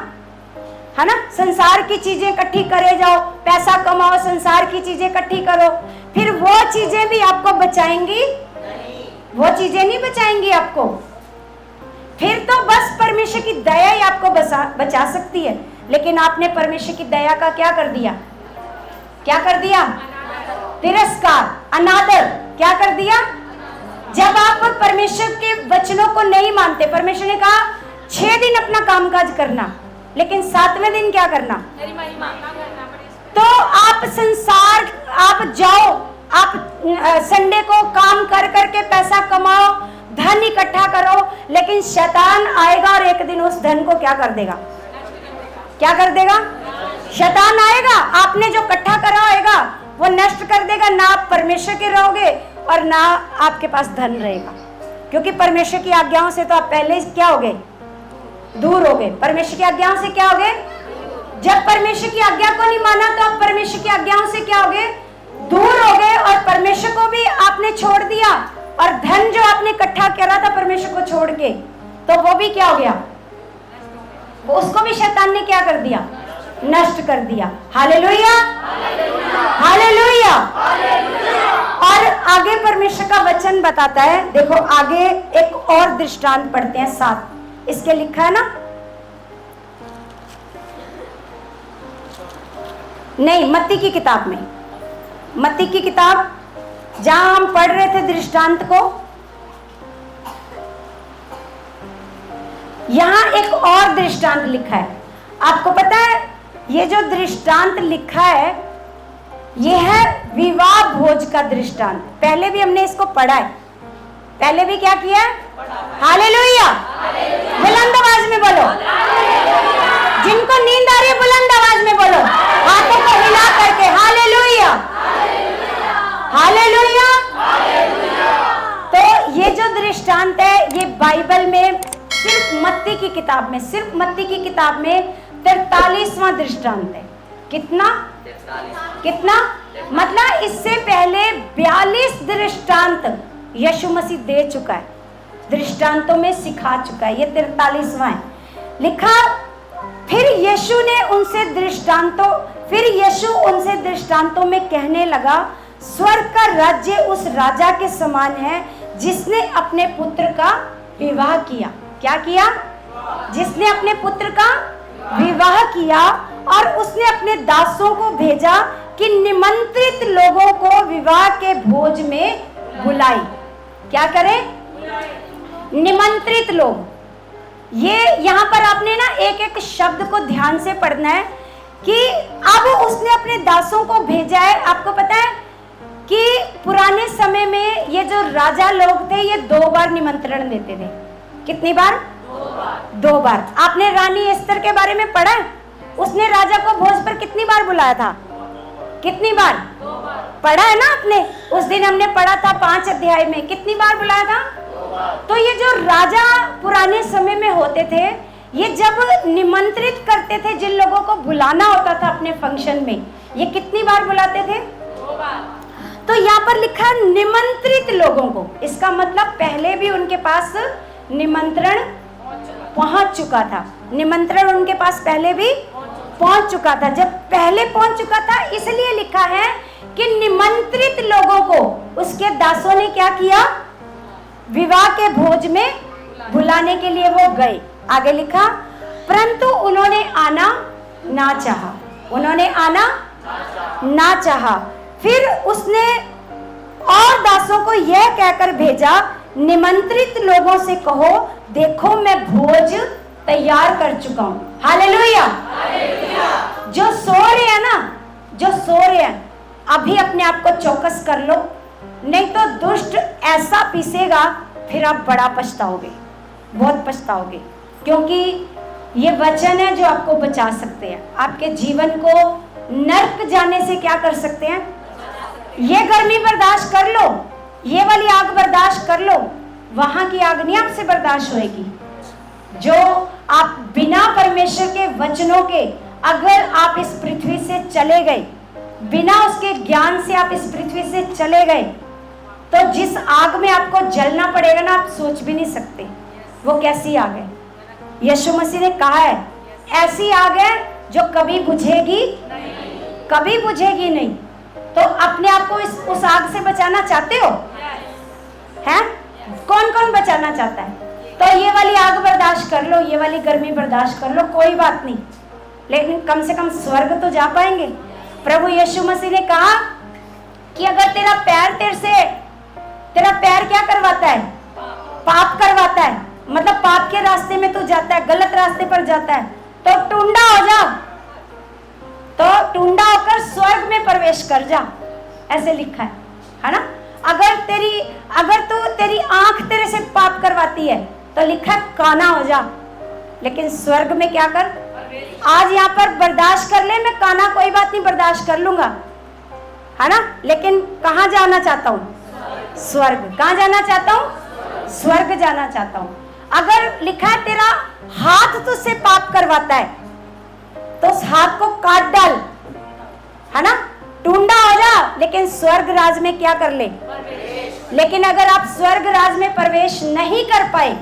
है ना, संसार की चीजें इकट्ठी करे जाओ, पैसा कमाओ, संसार की चीजें इकट्ठी करो, फिर वो चीजें भी आपको बचाएंगी? वो चीजें नहीं बचाएंगी आपको। फिर तो बस परमेश्वर की दया ही आपको बचा सकती है, लेकिन आपने परमेश्वर की दया का क्या कर दिया? क्या कर दिया? तिरस्कार, अनादर। क्या कर दिया? जब आप परमेश्वर के वचनों को नहीं मानते, परमेश्वर ने कहा 6 दिन अपना कामकाज करना, लेकिन 7वें दिन क्या करना? तो आप संसार, आप जाओ, आप संडे को काम कर करके पैसा कमाओ, धन इकट्ठा करो, लेकिन शैतान आएगा और एक दिन उस धन को क्या कर देगा? क्या कर देगा? शैतान आएगा, आपने जो इकट्ठा करा होगा वो नष्ट कर देगा। ना आप परमेश्वर के रहोगे और ना आपके पास धन रहेगा, क्योंकि परमेश्वर की आज्ञाओं से तो आप पहले ही क्या हो गए? दूर हो गए। परमेश्वर की आज्ञाओं से क्या हो गए? जब परमेश्वर की आज्ञा को नहीं माना तो आप परमेश्वर की आज्ञाओं से क्या हो गए? दूर हो गए, और परमेश्वर को भी आपने छोड़ दिया, और धन जो आपने इकट्ठा करा था परमेश्वर को छोड़ के, तो वो भी क्या हो गया? वो उसको भी शैतान ने क्या कर दिया? नष्ट कर दिया। Hallelujah, hallelujah. और आगे परमेश्वर का वचन बताता है, देखो आगे एक और दृष्टांत पढ़ते हैं 7, इसके लिखा है ना, नहीं, मत्ती की किताब में, मत्ती की किताब जहां हम पढ़ रहे थे दृष्टांत को, यहां एक और दृष्टांत लिखा है। आपको पता है ये जो दृष्टांत लिखा है ये है विवाह भोज का दृष्टांत। पहले भी हमने इसको पढ़ा है, पहले भी क्या किया? हालेलुया। बुलंद आवाज में बोलो, जिनको नींद आ रही है बुलंद आवाज में बोलो, हाथों को हिला करके हालेलुया, हालेलुया। तो ये जो दृष्टांत है ये बाइबल में सिर्फ मत्ती की किताब में, सिर्फ मत्ती की किताब में 43वां दृष्टांत है। कितना? कितना? मतलब इससे पहले 42 दृष्टांत यीशु मसीह दे चुका है, दृष्टांतों में सिखा चुका है, ये 43वां है। लिखा, फिर यीशु उनसे दृष्टांतों में कहने लगा, स्वर्ग का राज्य उस राजा के समान है जिसने अपने पुत्र का विवाह किया। क्या किया? जिसने अपने पुत्र का विवाह किया, और उसने अपने दासों को भेजा कि निमंत्रित लोगों को विवाह के भोज में बुलाई। क्या करें? निमंत्रित लोग। ये यहाँ पर आपने ना एक एक शब्द को ध्यान से पढ़ना है कि अब उसने अपने दासों को भेजा है। आपको पता है कि पुराने समय में ये जो राजा लोग थे ये 2 बार निमंत्रण देते थे। कितनी बार? 2 बार। आपने रानी एस्तर के बारे में पढ़ा है? उसने राजा को भोज पर कितनी बार बुलाया था? कितनी बार? 2 बार। पढ़ा है ना आपने? उस दिन हमने पढ़ा था 5 अध्याय में, कितनी बार बुलाया था? 2 बार। तो ये जो राजा पुराने समय में होते थे, ये जब निमंत्रित करते थे, जिन लोगों को बुलाना होता था अपने फंक्शन में, ये कितनी बार बुलाते थे? 2 बार। तो यहाँ पर लिखा है निमंत्रित लोगों को। इसका मतलब पहले भी उनके पास निमंत्रण पहुंच चुका था, निमंत्रण उनके पास पहले भी पहुंच चुका था। जब पहले पहुंच चुका था इसलिए लिखा है कि निमंत्रित लोगों को उसके दासों ने क्या किया? विवाह के भोज में बुलाने के लिए वो गए। आगे लिखा, परंतु उन्होंने आना ना चाहा। उन्होंने आना ना चाहा। फिर उसने और दासों को यह कहकर भेजा, निमंत्रित लोगों से कहो, देखो मैं भोज तैयार कर चुका हूं। हालेलुया। जो सो रहे हैं ना, जो सो रहे हैं, अभी अपने आप को चौकस कर लो, नहीं तो दुष्ट ऐसा पीसेगा, फिर आप बड़ा पछताओगे, बहुत पछताओगे। क्योंकि ये वचन है जो आपको बचा सकते हैं, आपके जीवन को नर्क जाने से क्या कर सकते हैं। ये गर्मी बर्दाश्त कर लो, ये वाली आग बर्दाश्त कर लो, वहां की आग नहीं आपसे बर्दाश्त होएगी। जो आप बिना परमेश्वर के वचनों के अगर आप इस पृथ्वी से चले गए, बिना उसके ज्ञान से आप इस पृथ्वी से चले गए, तो जिस आग में आपको जलना पड़ेगा ना, आप सोच भी नहीं सकते वो कैसी आग है। यीशु मसीह ने कहा है, ऐसी आग है जो कभी बुझेगी नहीं, कभी बुझेगी नहीं। तो अपने आप को उस आग से बचाना चाहते हो? हैं? कौन कौन बचाना चाहता है? तो ये वाली आग बर्दाश्त कर लो, ये वाली गर्मी बर्दाश्त कर लो, कोई बात नहीं, लेकिन कम से कम स्वर्ग तो जा पाएंगे। प्रभु यीशु मसीह ने कहा कि अगर तेरा पैर क्या करवाता है? पाप करवाता है, मतलब पाप के रास्ते में तू जाता है, गलत रास्ते पर जाता है, तो टुंडा हो जा, तो टुंडा होकर स्वर्ग में प्रवेश कर जा, ऐसे लिखा है ना। अगर तेरी आंख तेरे से पाप करवाती है, तो लिखा है काना हो जा, लेकिन स्वर्ग में क्या कर? आज यहाँ पर बर्दाश्त कर ले, मैं काना कोई बात नहीं बर्दाश्त कर लूंगा, है ना, लेकिन कहाँ जाना चाहता हूँ? स्वर्ग। कहाँ जाना चाहता हूँ? स्वर्ग जाना चाहता हूँ। अगर लिखा है तेरा हाथ तुझसे पाप करवाता है, तो उस हाथ को काट डाल, है ना, टुंडा हो जा, लेकिन स्वर्ग राज में क्या कर ले? लेकिन अगर आप स्वर्ग राज में प्रवेश नहीं कर पाए,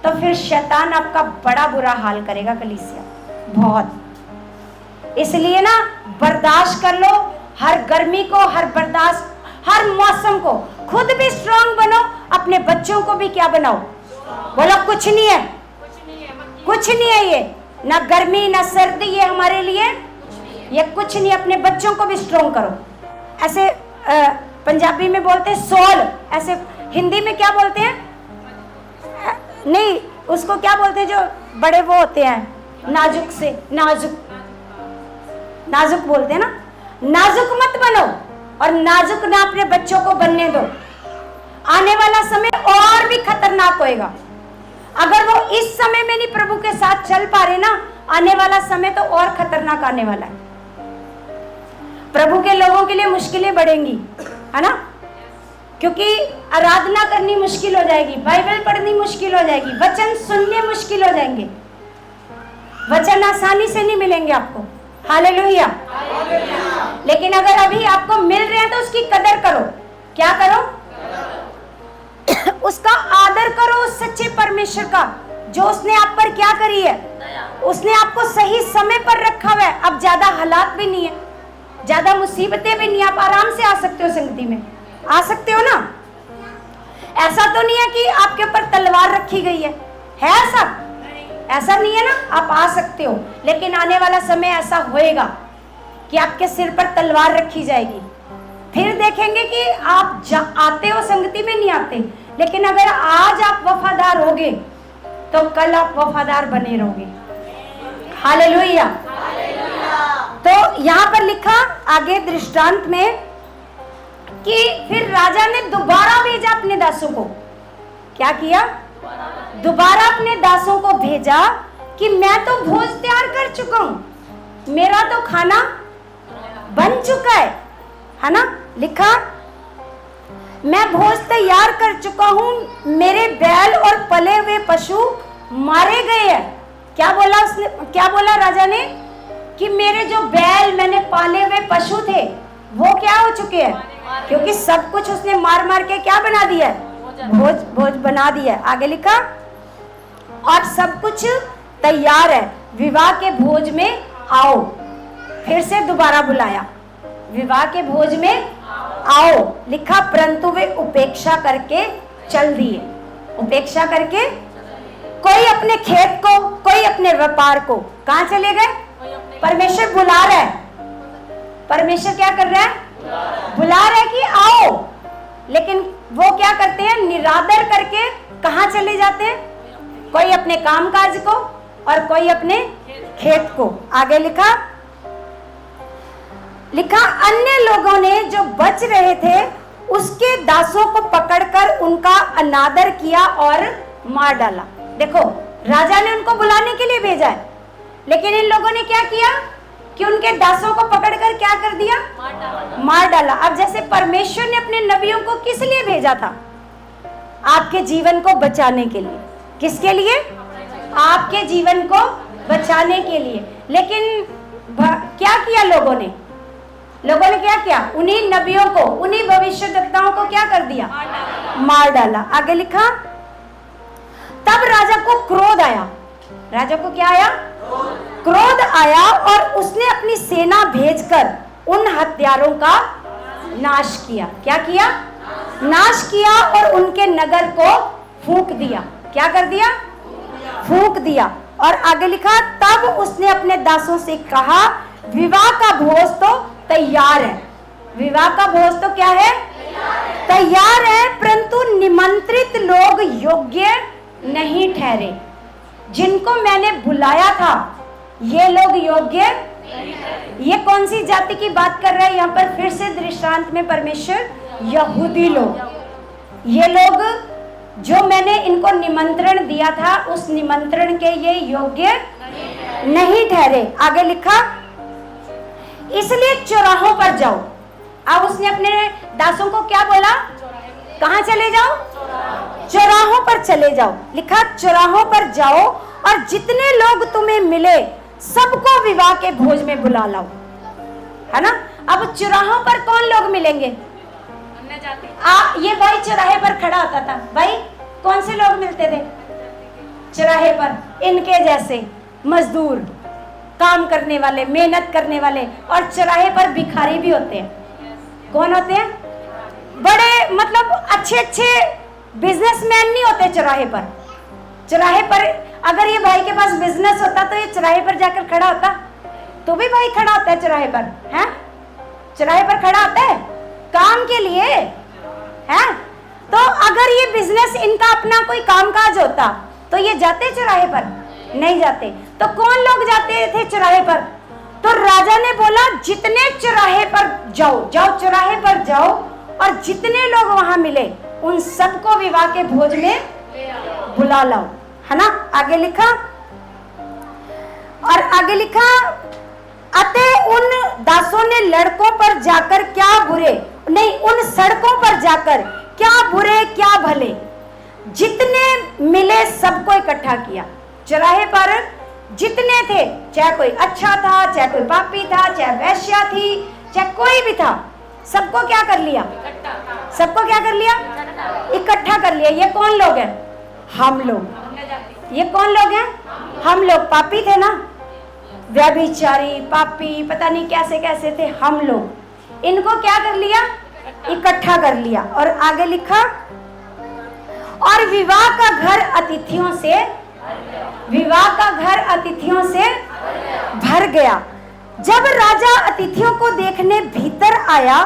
तो फिर शैतान आपका बड़ा बुरा हाल करेगा कलीसिया, बहुत। इसलिए ना बर्दाश्त कर लो हर गर्मी को, हर बर्दाश्त, हर मौसम को। खुद भी स्ट्रांग बनो, अपने बच्चों को भी क्या बनाओ? बोलो कुछ नहीं है, कुछ नहीं है ये, ना गर्मी ना सर्दी, ये हमारे लिए ये कुछ नहीं। अपने बच्चों को भी स्ट्रांग करो। ऐसे पंजाबी में बोलते हैं सोल, ऐसे हिंदी में क्या बोलते हैं? नहीं, उसको क्या बोलते हैं जो बड़े वो होते हैं, नाजुक से, नाजुक बोलते हैं ना। नाजुक मत बनो, और नाजुक ना अपने बच्चों को बनने दो। आने वाला समय और भी खतरनाक होएगा। अगर वो इस समय में नहीं प्रभु के साथ चल पा रहे ना, आने वाला समय तो और खतरनाक आने वाला है। प्रभु के लोगों के लिए मुश्किलें बढ़ेंगी, है ना, क्योंकि आराधना करनी मुश्किल हो जाएगी, बाइबल पढ़नी मुश्किल हो जाएगी, वचन सुनने मुश्किल हो जाएंगे, वचन आसानी से नहीं मिलेंगे आपको। हालेलुया। लेकिन अगर अभी आपको मिल रहे हैं तो उसकी कदर करो। क्या करो? उसका आदर करो, उस सच्चे परमेश्वर का, जो उसने आप पर क्या करी है, उसने आपको सही समय पर रखा हुआ है। अब ज्यादा हालात भी नहीं है, ज्यादा मुसीबतें भी नहीं, आप आराम से आ सकते हो, संगति में आ सकते हो ना। ऐसा तो नहीं है कि आपके ऊपर तलवार रखी गई है ऐसा? ऐसा नहीं है ना, आप आ सकते हो। लेकिन आने वाला समय ऐसा होएगा कि आपके सिर पर तलवार रखी जाएगी। फिर देखेंगे कि आप आते हो, संगति में नहीं आते, लेकिन अगर आज आप वफादार होगे तो कल आप वफादार बने रहोगे। हालेलुया। तो यहाँ पर लिखा आगे दृष्टांत में कि फिर राजा ने दोबारा भेजा अपने दासों को। क्या किया? दोबारा अपने दासों को भेजा कि मैं तो भोज तैयार कर चुका हूं, मेरा तो खाना बन चुका है ना। लिखा मैं भोज तैयार कर चुका हूं, मेरे बैल और पले हुए पशु मारे गए हैं। क्या बोला उसने? क्या बोला राजा ने? कि मेरे जो बैल, मैंने पाले हुए पशु थे, वो क्या हो चुके हैं, क्योंकि सब कुछ उसने मार मार के क्या बना दिया है? भोज बना दिया। आगे लिखा और सब कुछ तैयार है, विवाह के भोज में आओ। फिर से दोबारा बुलाया, विवाह के भोज में आओ। लिखा परंतु वे उपेक्षा करके चल दिए। उपेक्षा करके कोई अपने खेत को, कोई अपने व्यापार को, कहां चले गए? परमेश्वर बुला रहा है। परमेश्वर क्या कर रहा है? बुला रहा है कि आओ, लेकिन वो क्या करते हैं? निरादर करके कहां चले जाते हैं? कोई अपने कामकाज को और कोई अपने खेत को। आगे लिखा अन्य लोगों ने जो बच रहे थे उसके दासों को पकड़कर उनका अनादर किया और मार डाला। देखो, राजा ने उनको बुलाने के लिए भेजा है, लेकिन इन लोगों ने क्या किया कि उनके दासों को पकड़कर क्या कर दिया? मार डाला। अब जैसे परमेश्वर ने अपने नबियों को किस लिए भेजा था? आपके जीवन को बचाने के लिए। किसके लिए? आपके जीवन को बचाने के लिए। लेकिन क्या किया लोगों ने? लोगों ने क्या किया? उन्हीं नबियों को, उन्हीं भविष्यद्वक्ताओं को क्या कर दिया? मार डाला। आगे लिखा, तब राजा को क्रोध आया। राजा को क्या आया? क्रोध आया और उसने अपनी सेना भेजकर उन हत्यारों का नाश किया। क्या किया? नाश किया और उनके नगर को फूंक दिया। क्या कर दिया? फूंक दिया। और आगे लिखा, तब उसने अपने दासों से कहा, विवाह का भोज तो तैयार है। विवाह का भोज तो क्या है? तैयार है, परंतु निमंत्रित लोग योग्य नहीं ठहरे। जिनको मैंने बुलाया था ये लोग योग्य। ये कौन सी जाति की बात कर रहा है यहाँ पर? फिर से दृष्टांत में परमेश्वर यहूदी लोग, ये लोग जो मैंने इनको निमंत्रण दिया था उस निमंत्रण के ये योग्य नहीं ठहरे। आगे लिखा, इसलिए चौराहों पर जाओ। अब उसने अपने दासों को क्या बोला? कहां चले जाओ? चौराहों पर चले जाओ। लिखा, चौराहों पर जाओ और जितने लोग तुम्हें मिले सबको विवाह के भोज में बुला लाओ। है ना? अब चौराहों पर कौन लोग मिलेंगे? ये भाई चौराहे पर खड़ा होता था। भाई कौन से लोग मिलते थे चौराहे पर? इनके जैसे मजदूर, काम करने वाले, मेहनत करने वाले। और चौराहे पर भिखारी भी होते हैं। कौन होते हैं? बड़े मतलब अच्छे अच्छे बिजनेसमैन नहीं होते चौराहे पर। चौराहे पर अगर ये भाई के पास बिजनेस होता तो ये चौराहे पर जाकर खड़ा होता? तो भी भाई खड़ा होता है चौराहे पर, है? चौराहे पर खड़ा होता है काम के लिए, है? तो अगर ये बिजनेस इनका अपना कोई कामकाज होता तो ये जाते चौराहे पर? नहीं जाते। तो कौन लोग जाते थे चौराहे पर? तो राजा ने बोला, जितने चौराहे पर जाओ, जाओ चौराहे पर जाओ और जितने लोग वहां मिले उन सबको विवाह के भोज में बुला लाओ। है ना? आगे लिखा, और आगे लिखा, अतः उन दासों ने लड़कों पर जाकर क्या बुरे नहीं, उन सड़कों पर जाकर क्या बुरे क्या भले जितने मिले सबको इकट्ठा किया। चौराहे पर जितने थे, चाहे कोई अच्छा था, चाहे कोई पापी था, चाहे वैश्या थी, चाहे कोई भी था, सबको क्या कर लिया? सबको क्या कर लिया? इकट्ठा कर लिया। ये कौन लोग हैं? हम लोग। ये कौन लोग हैं? हम लोग। पापी थे ना, व्यभिचारी, पापी, पता नहीं कैसे कैसे थे हम लोग। इनको क्या कर लिया? इकट्ठा कर लिया। और आगे लिखा, और विवाह का घर अतिथियों से, विवाह का घर अतिथियों से भर गया। जब राजा अतिथियों को देखने भीतर आया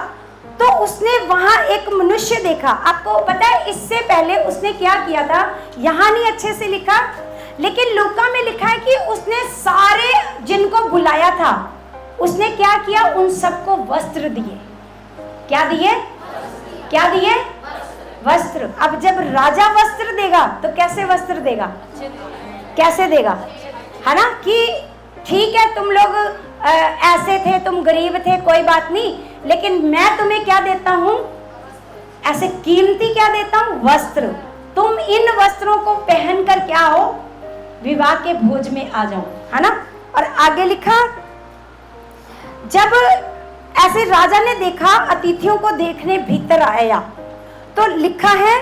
तो उसने वहां एक मनुष्य देखा। आपको पता है इससे पहले उसने क्या किया था? यहाँ नहीं अच्छे से लिखा, लेकिन लूका में लिखा है कि उसने सारे जिनको बुलाया था उसने क्या किया? उन सबको वस्त्र दिए। क्या दिए? क्या दिए? वस्त्र। अब जब राजा वस्त्र देगा तो कैसे वस्त्र देगा? कैसे देगा? है ना? कि ठीक है तुम लोग ऐसे थे, तुम गरीब थे, कोई बात नहीं, लेकिन मैं तुम्हें क्या देता हूं? ऐसे कीमती क्या देता हूं? वस्त्र। तुम इन वस्त्रों को पहनकर क्या हो? विवाह के भोज में आ जाओ। है ना? और आगे लिखा, जब ऐसे राजा ने देखा, अतिथियों को देखने भीतर आया, तो लिखा है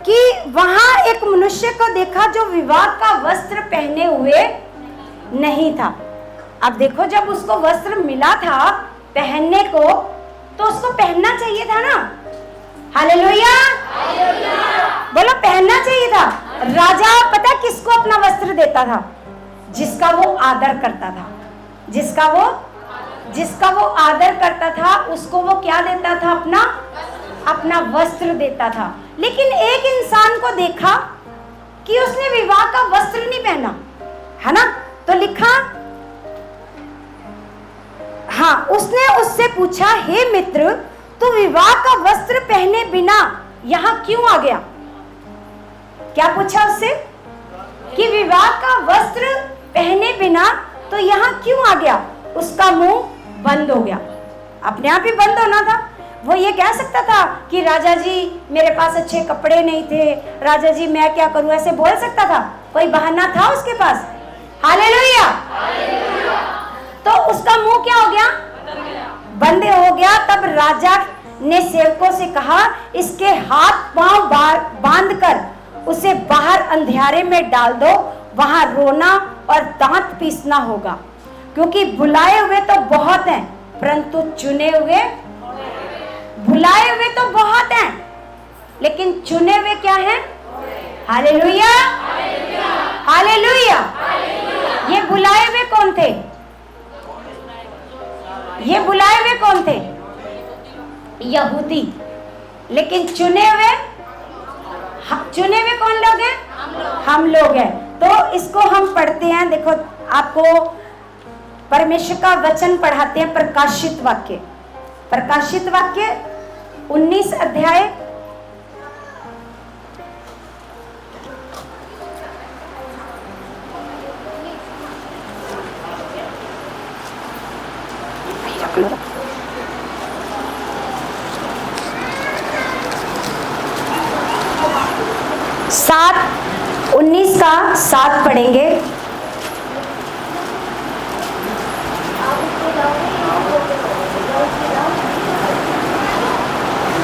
कि वहां एक मनुष्य को देखा जो विवाह का वस्त्र पहने हुए नहीं था। अब देखो, जब उसको वस्त्र मिला था पहनने को तो उसको पहनना चाहिए था ना। हालेलुया। बोलो पहनना चाहिए था। राजा पता है किसको अपना वस्त्र देता था? जिसका वो आदर करता था, जिसका वो आदर करता था उसको वो क्या देता था? अपना वस्त्र देता था। लेकिन एक इंसान को देखा कि उसने विवाह का वस्त्र नहीं पहना, है ना? तो लिखा, हाँ, उसने उससे पूछा, हे मित्र, तू विवाह का वस्त्र पहने बिना यहाँ क्यों आ गया? क्या पूछा उससे? कि विवाह का वस्त्र पहने बिना तो यहाँ क्यों आ गया? उसका मुंह बंद हो गया, अपने आप ही बंद होना था। वो ये कह सकता था कि राजा जी मेरे पास अच्छे कपड़े नहीं थे, राजा जी मैं क्या करूं, ऐसे बोल सकता था? कोई बहाना था उसके पास? हालेलुया। तो उसका मुंह क्या हो गया? बंद हो गया। तब राजा ने सेवकों से कहा, इसके हाथ पांव बांधकर उसे बाहर अंधियारे में डाल दो, वहां रोना और दांत पीसना होगा, क्योंकि बुलाए हुए तो बहुत हैं परंतु चुने हुए, बुलाए हुए तो बहुत हैं लेकिन चुने हुए क्या हैं? Hallelujah, hallelujah. ये बुलाए हुए कौन थे? ये बुलाए हुए कौन थे? यहूदी। लेकिन चुने हुए कौन लोग हैं? हम लोग हैं। तो इसको हम पढ़ते हैं। देखो, आपको परमेश्वर का वचन पढ़ाते हैं, प्रकाशित वाक्य 19 अध्याय सात 19 का 7 पढ़ेंगे।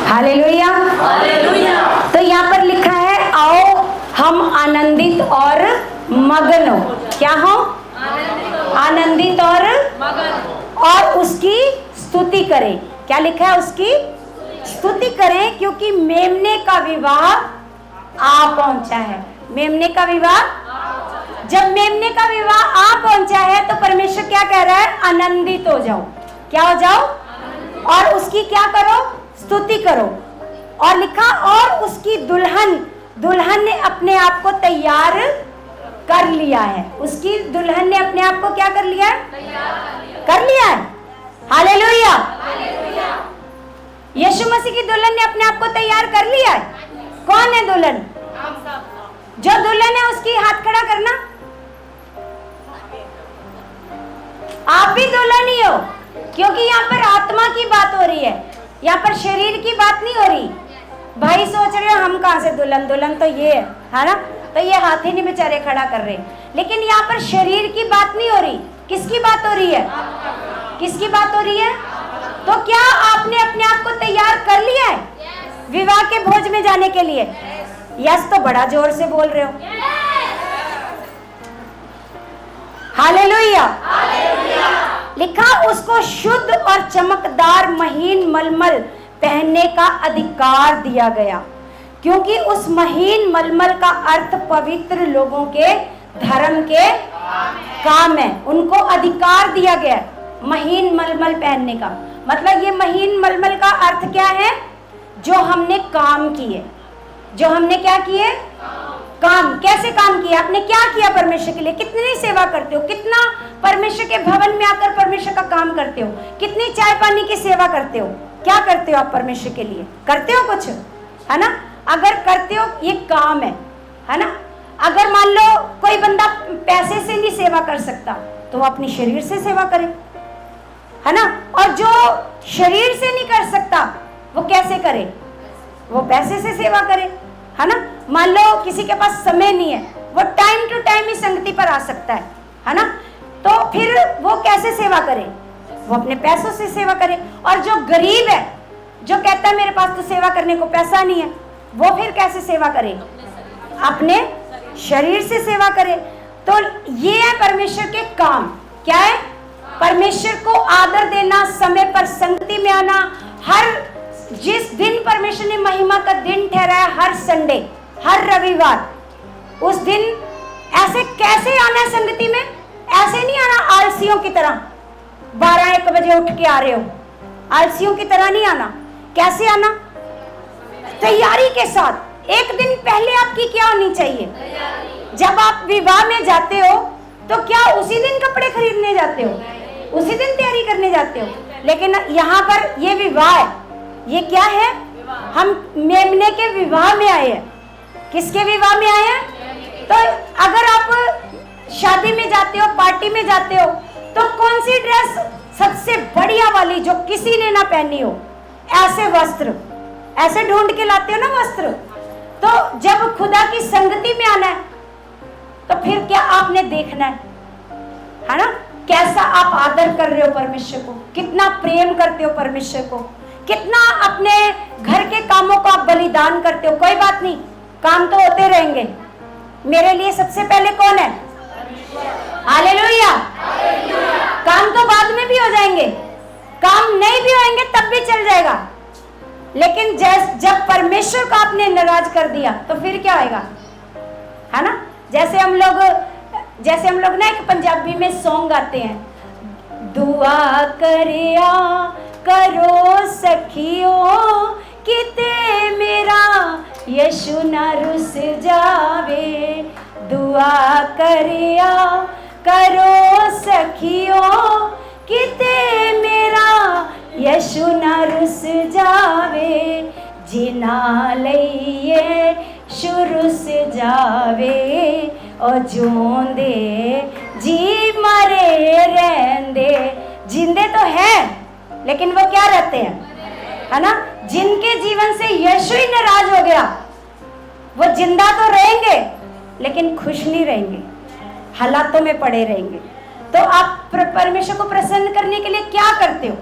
Hallelujah, hallelujah. तो यहाँ पर लिखा है, आओ हम आनंदित और मगन हो। क्या हो? आनंदित और उसकी स्तुति करें। क्या लिखा है? उसकी स्तुति करें, क्योंकि मेमने का विवाह आ पहुंचा है। मेमने का विवाह, जब मेमने का विवाह आ पहुंचा है तो परमेश्वर क्या कह रहा है? आनंदित हो जाओ। क्या हो जाओ? और उसकी क्या करो? स्तुति करो। और लिखा, और उसकी दुल्हन ने अपने आप को तैयार कर लिया है। उसकी दुल्हन ने अपने आप को क्या कर लिया है? कर लिया है। हालेलुया। यीशु मसीह की दुल्हन ने अपने आप को तैयार कर लिया है। कौन है दुल्हन? जो दुल्हन है उसकी हाथ खड़ा करना। आप भी दुल्हन ही हो, क्योंकि यहाँ पर आत्मा की बात हो रही है, यहाँ पर शरीर की बात नहीं हो रही। भाई सोच रहे हो हम कहाँ से दुल्हन? दुल्हन तो ये है ना, तो ये हाथ ही नहीं बेचारे खड़ा कर रहे। लेकिन यहाँ पर शरीर की बात नहीं हो रही। किसकी बात हो रही है? किसकी बात हो रही है? तो क्या आपने अपने आप को तैयार कर लिया है विवाह के भोज में जाने के लिए? यस तो बड़ा जोर से बोल रहे हो। हालेलुया। लिखा, उसको शुद्ध और चमकदार महीन मलमल पहनने का अधिकार दिया गया, क्योंकि उस महीन मलमल का अर्थ पवित्र लोगों के धर्म के काम है। उनको अधिकार दिया गया महीन मलमल पहनने का। मतलब ये महीन मलमल का अर्थ क्या है? जो हमने काम किए, जो हमने क्या किए? काम। कैसे काम किया? आपने क्या किया परमेश्वर के लिए? कितनी सेवा करते हो? कितना परमेश्वर के भवन में आकर परमेश्वर का काम करते हो? कितनी चाय पानी की सेवा करते हो? क्या करते हो आप परमेश्वर के लिए? करते हो कुछ, है ना? अगर करते हो, ये काम है ना? अगर मान लो कोई बंदा पैसे से नहीं सेवा कर सकता तो वो अपनी शरीर से सेवा करे, है ना? और जो शरीर से नहीं कर सकता वो कैसे करे? वो पैसे से सेवा करे, है ना? मान लो किसी के पास समय नहीं है, वो टाइम टू टाइम ही संगति पर आ सकता है ना? तो फिर वो कैसे सेवा करे? वो अपने पैसों से सेवा करे। और जो गरीब है, जो कहता है मेरे पास तो सेवा करने को पैसा नहीं है, वो फिर कैसे सेवा करे? अपने शरीर से सेवा करे। तो ये है परमेश्वर के काम। क्या है? परमेश्वर को आदर देना, समय पर संगति में आना। हर जिस दिन परमेश्वर ने महिमा का दिन ठहराया, हर संडे, हर रविवार। उस दिन ऐसे कैसे आना है संगति में? ऐसे नहीं आना आलसियों की तरह 12-1 बजे उठ के आ रहे हो, आलसियों की तरह नहीं आना। कैसे आना? तैयारी के साथ। एक दिन पहले आपकी क्या होनी चाहिए? जब आप विवाह में जाते हो तो क्या उसी दिन कपड़े खरीदने जाते हो? उसी दिन तैयारी करने जाते हो? लेकिन यहाँ पर ये विवाह है, ये क्या है? हम मेमने के विवाह में आए हैं। किसके विवाह में आए हैं? तो अगर आप शादी में जाते हो, पार्टी में जाते हो, तो कौन सी ड्रेस सबसे बढ़िया वाली जो किसी ने ना पहनी हो? ऐसे वस्त्र, ऐसे ढूंढ के लाते हो ना वस्त्र। तो जब खुदा की संगति में आना है तो फिर क्या आपने देखना है ना? कैसा आप आदर कर रहे हो परमेश्वर को, कितना प्रेम करते हो परमेश्वर को, कितना अपने घर के कामों को आप बलिदान करते हो। कोई बात नहीं, काम तो होते रहेंगे। मेरे लिए सबसे पहले कौन है? हालेलुया। काम तो बाद में भी हो जाएंगे, काम नहीं भी होंगे तब भी चल जाएगा। लेकिन जब परमेश्वर को आपने नाराज कर दिया तो फिर क्या होएगा? है ना? जैसे हम लोग ना एक पंजाबी में सॉन्ग गाते हैं, दुआ करया करो सखियों किते मेरा यीशु ना रुस जावे। दुआ करया करो सखियों किते मेरा यीशु ना रुस जावे। जिना लइए शुरू से जावे और जोंदे जी मरे रहंदे। जिंदे तो हैं लेकिन वो क्या रहते हैं? है ना? जिनके जीवन से यीशु ही नाराज हो गया वो जिंदा तो रहेंगे लेकिन खुश नहीं रहेंगे, हालातों में पड़े रहेंगे। तो आप परमेश्वर को प्रसन्न करने के लिए क्या करते हो?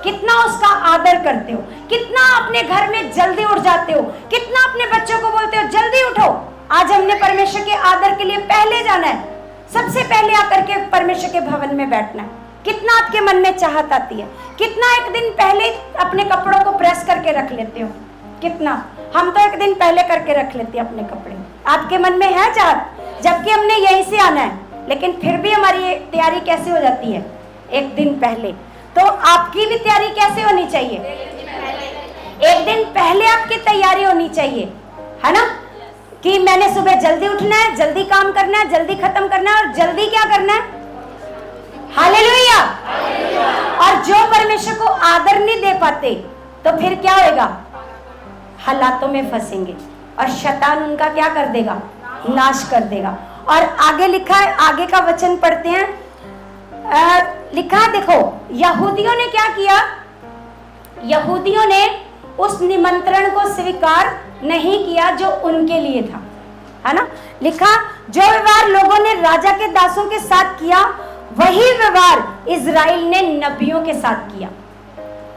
कितना उसका आदर करते हो? कितना अपने घर में जल्दी उठ जाते हो? कितना अपने बच्चों को बोलते हो जल्दी उठो, आज हमने परमेश्वर के आदर के लिए पहले जाना है, सबसे पहले आकर के परमेश्वर के भवन में बैठना है। कितना आपके मन में चाहत आती है? कितना एक दिन पहले अपने कपड़ों को प्रेस करके रख लेते हो? कितना? हम तो एक दिन पहले करके रख लेते हैं अपने कपड़े। आपके मन में है चाहत? जबकि हमने यहीं से आना है, लेकिन फिर भी हमारी तैयारी कैसे हो जाती है? एक दिन पहले। तो आपकी भी तैयारी कैसे होनी चाहिए? एक दिन पहले आपकी तैयारी होनी चाहिए, है ना? कि मैंने सुबह जल्दी उठना है, जल्दी काम करना है, जल्दी खत्म करना है और जल्दी क्या करना है? हालेलुया। और जो परमेश्वर को आदर नहीं दे पाते तो फिर क्या होएगा? हालातों में फंसेंगे और शैतान उनका क्या कर देगा? नाश कर देगा। और आगे लिखा है, आगे का वचन पढ़ते हैं। लिखा है, देखो यहूदियों ने क्या किया? यहूदियों ने उस निमंत्रण को स्वीकार नहीं किया जो उनके लिए था, है ना? लिखा, जो व्यवहार लोगों ने राजा के दासों के साथ किया वही व्यवहार इजराइल ने नबियों के साथ किया।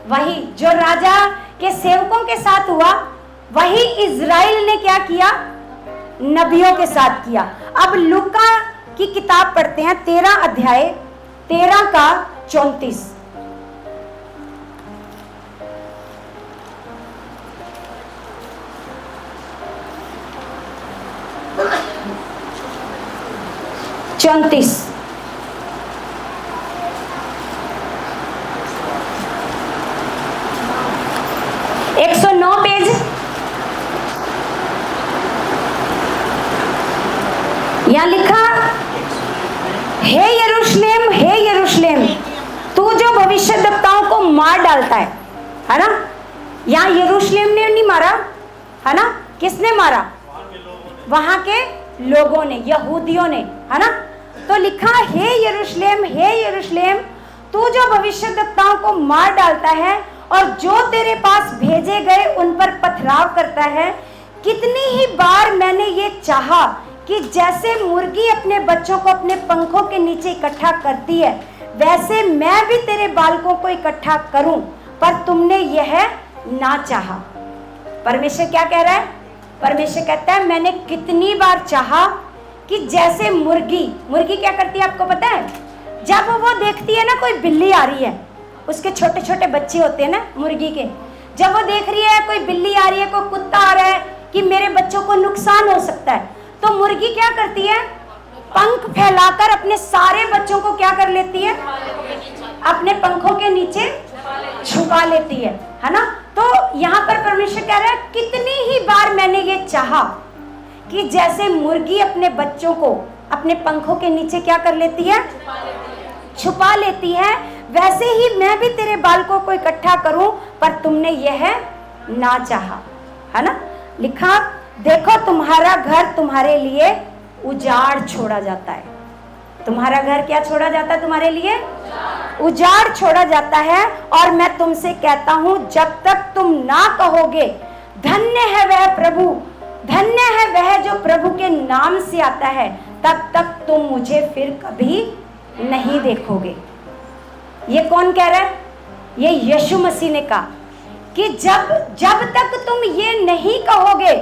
वही जो राजा के सेवकों के साथ हुआ वही इजराइल ने क्या किया? नबियों के साथ किया। अब लूका की किताब पढ़ते हैं, 13 अध्याय 13 का 34। एक 109 पेज। यहां लिखा, हे यरूशलेम, हे यरूशलेम, तू जो भविष्यद्वक्ताओं को मार डालता है ना? यहाँ यरूशलेम ने नहीं मारा, है ना? किसने मारा? वहां के लोगों ने, यहूदियों ने, है ना? तो लिखा, हे यरूशलेम, हे यरूशलेम, तू जो भविष्यद्वक्ताओं को मार डालता है और जो तेरे पास भेजे गए उन पर पथराव करता है। कितनी ही बार मैंने ये चाहा कि जैसे मुर्गी अपने बच्चों को अपने पंखों के नीचे इकट्ठा करती है वैसे मैं भी तेरे बालकों को इकट्ठा करूं, पर तुमने यह ना चाहा। परमेश्वर क्या कह रहा है? परमेश्वर कहता है, मैंने कितनी बार चाहा कि जैसे मुर्गी क्या करती है आपको पता है? जब वो देखती है ना कोई बिल्ली आ रही है, उसके छोटे छोटे बच्चे होते हैं ना मुर्गी के, जब वो देख रही है कोई बिल्ली आ रही है, कोई कुत्ता आ रहा है कि मेरे बच्चों को नुकसान हो सकता है, तो मुर्गी क्या करती है? पंख फैलाकर अपने सारे बच्चों को क्या कर लेती है? अपने पंखों के नीचे छुपा लेती है ना। तो यहाँ पर परमेश्वर कह रहा है, कितनी ही बार मैंने ये चाहा कि जैसे मुर्गी अपने बच्चों को अपने पंखों के नीचे क्या कर लेती है? छुपा लेती है, वैसे ही मैं भी तेरे बालकों को इकट्ठा करूं, पर तुमने यह ना चाहा, है ना। लिखा, देखो तुम्हारा घर तुम्हारे लिए उजाड़ छोड़ा जाता है। तुम्हारा घर क्या छोड़ा जाता है? तुम्हारे लिए उजाड़ छोड़ा जाता है। और मैं तुमसे कहता हूं, जब तक तुम ना कहोगे धन्य है वह प्रभु, धन्य है वह जो प्रभु के नाम से आता है, तब तक तुम मुझे फिर कभी नहीं देखोगे। ये कौन कह रहा है? ये यीशु मसीह ने कहा कि जब तक तुम ये नहीं कहोगे,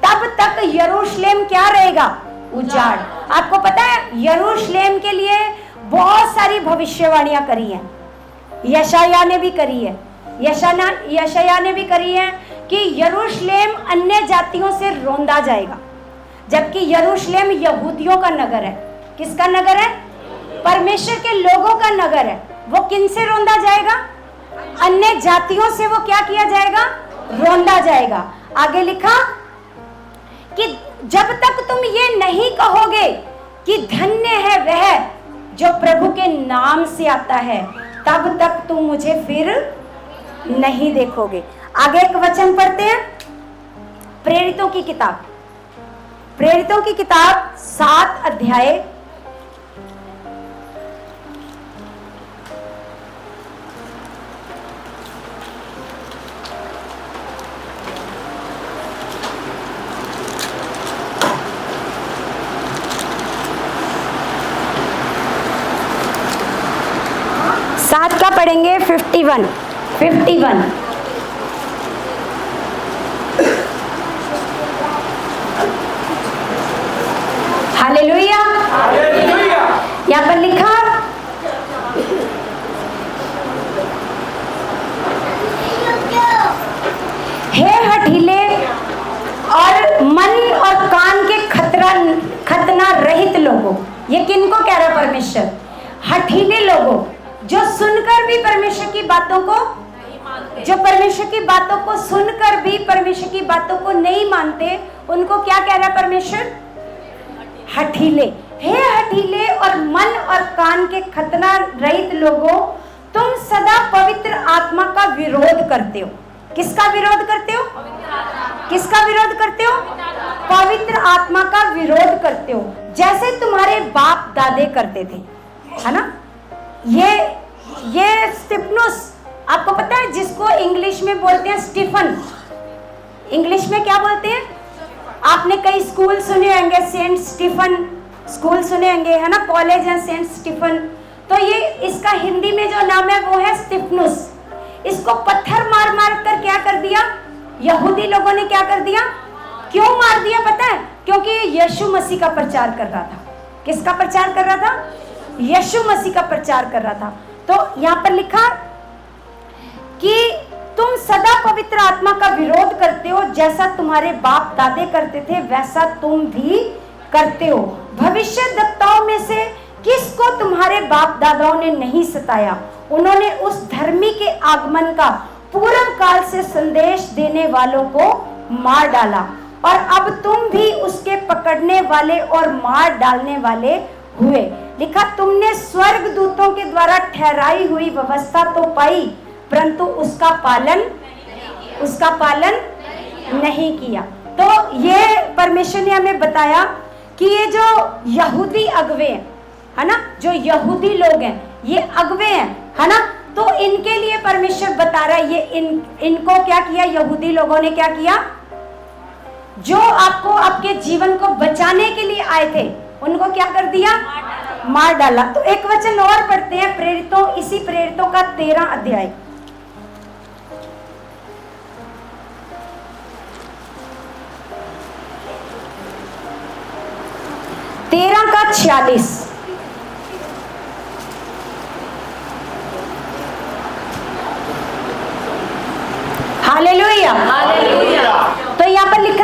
तब तक यरूशलेम क्या रहेगा? उजाड़। आपको पता है यरूशलेम के लिए बहुत सारी भविष्यवाणियां करी हैं, यशायाह ने भी करी है, यशायाह ने भी करी है कि यरूशलेम अन्य जातियों से रोंदा जाएगा, जबकि यरूशलेम यहूदियों का नगर है। किसका नगर है? परमेश्वर के लोगों का नगर है। वो किन से रोंदा जाएगा? अन्य जातियों से वो क्या किया जाएगा? रोंदा जाएगा। आगे लिखा कि जब तक तुम ये नहीं कहोगे कि धन्य है वह जो प्रभु के नाम से आता है, तब तक तुम मुझे फिर नहीं देखोगे। आगे एक वचन पढ़ते हैं, प्रेरितों की किताब, प्रेरितों की किताब 7 अध्याय 7 का पढ़ेंगे 51। हालेलुया। यहाँ पर लिखा, हे हठीले और मन और कान के खतना रहित लोगों। ये किनको कह रहा है परमेश्वर? हठीले लोगों, जो सुनकर भी परमेश्वर की बातों को, जो परमेश्वर की बातों को सुनकर भी परमेश्वर की बातों को नहीं मानते, उनको क्या कह रहा है परमेश्वर? हठीले। हे हठीले और मन और कान के खतना रहित लोगों, तुम सदा पवित्र आत्मा का विरोध करते हो। किसका विरोध करते हो? किसका विरोध करते हो? पवित्र आत्मा का विरोध करते हो, जैसे तुम्हारे बाप दादे करते थे, है ना। ये स्टिफनुस, आपको पता है जिसको इंग्लिश में बोलते हैं स्टीफन, इंग्लिश में क्या बोलते हैं? आपने कई स्कूल सुने होंगे, सेंट स्टीफन स्कूल सुने होंगे, है ना, कॉलेज है सेंट स्टीफन। तो ये इसका हिंदी में जो नाम है वो है स्टिफनुस। इसको पत्थर मार मार कर क्या कर दिया? यहूदी लोगों ने क्या कर दिया? क्यों मार दिया पता है? क्योंकि ये यीशु मसीह का प्रचार कर रहा था। किसका प्रचार कर रहा था? यीशु मसीह का प्रचार कर रहा था। तो यहाँ पर लिखा कि तुम सदा पवित्र आत्मा का विरोध करते हो, जैसा तुम्हारे बाप दादे करते थे वैसा तुम भी करते हो। भविष्यद्वक्ताओं में से किसको तुम्हारे बाप दादाओं ने नहीं सताया? उन्होंने उस धर्मी के आगमन का पूर्व काल से संदेश देने वालों को मार डाला, और अब तुम भी उसके पकड़ने वाले और मार डालने वाले हुए। लिखा, तुमने स्वर्ग दूतों के द्वारा ठहराई हुई व्यवस्था तो पाई, परंतु उसका पालन नहीं किया। तो ये परमेश्वर ने हमें बताया कि ये जो यहूदी अगवे हैं, है ना, जो यहूदी लोग हैं, ये अगवे हैं, है ना, तो इनके लिए परमेश्वर बता रहा है, ये इनको क्या किया? यहूदी लोगों ने क्या किया? जो आपको आपके जीवन को बचाने के लिए आए थे, उनको क्या कर दिया? मार डाला। तो एक वचन और पढ़ते हैं, प्रेरितों, इसी प्रेरितों का 13 अध्याय, का 46। हालेलुया। तो यहाँ पर लिखा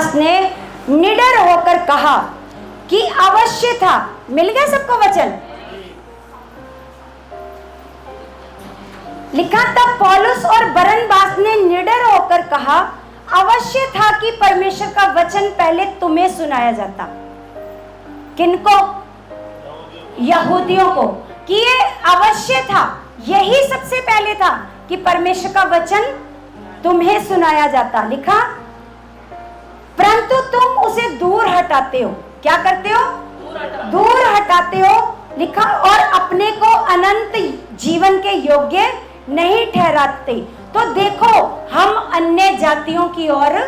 बास ने निडर होकर कहा कि अवश्य था। मिल गया सबको वचन? लिखा, तब पौलुस और बरनबास ने निडर होकर कहा, अवश्य था कि परमेश्वर का वचन पहले तुम्हें सुनाया जाता। किनको? यहूदियों को। कि ये अवश्य था, यही सबसे पहले था कि परमेश्वर का वचन तुम्हें सुनाया जाता। लिखा, परंतु तुम उसे दूर हटाते हो। क्या करते हो? दूर हटाते हो। लिखा, और अपने को अनंत जीवन के योग्य नहीं ठहराते। तो देखो, हम अन्य जातियों की ओर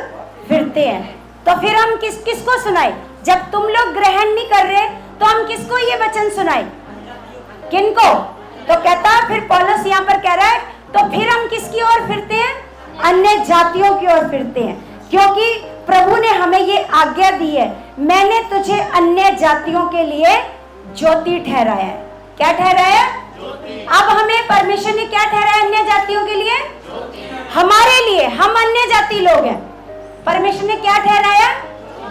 फिरते हैं। तो फिर हम किसको सुनाए? जब तुम लोग ग्रहण नहीं कर रहे तो हम किसको ये वचन सुनाए? किनको? तो कहता, फिर पौलुस यहाँ पर कह रहा है, तो फिर हम किसकी ओर फिरते हैं? अन्य जातियों की ओर फिरते हैं, क्योंकि प्रभु ने हमें ये आज्ञा दी है, मैंने तुझे अन्य जातियों के लिए ज्योति ठहराया है। क्या ठहराया? अब हमें परमेश्वर ने क्या ठहराया अन्य जातियों के लिए? हमारे लिए, हम अन्य जाति लोग हैं। परमेश्वर ने क्या ठहराया?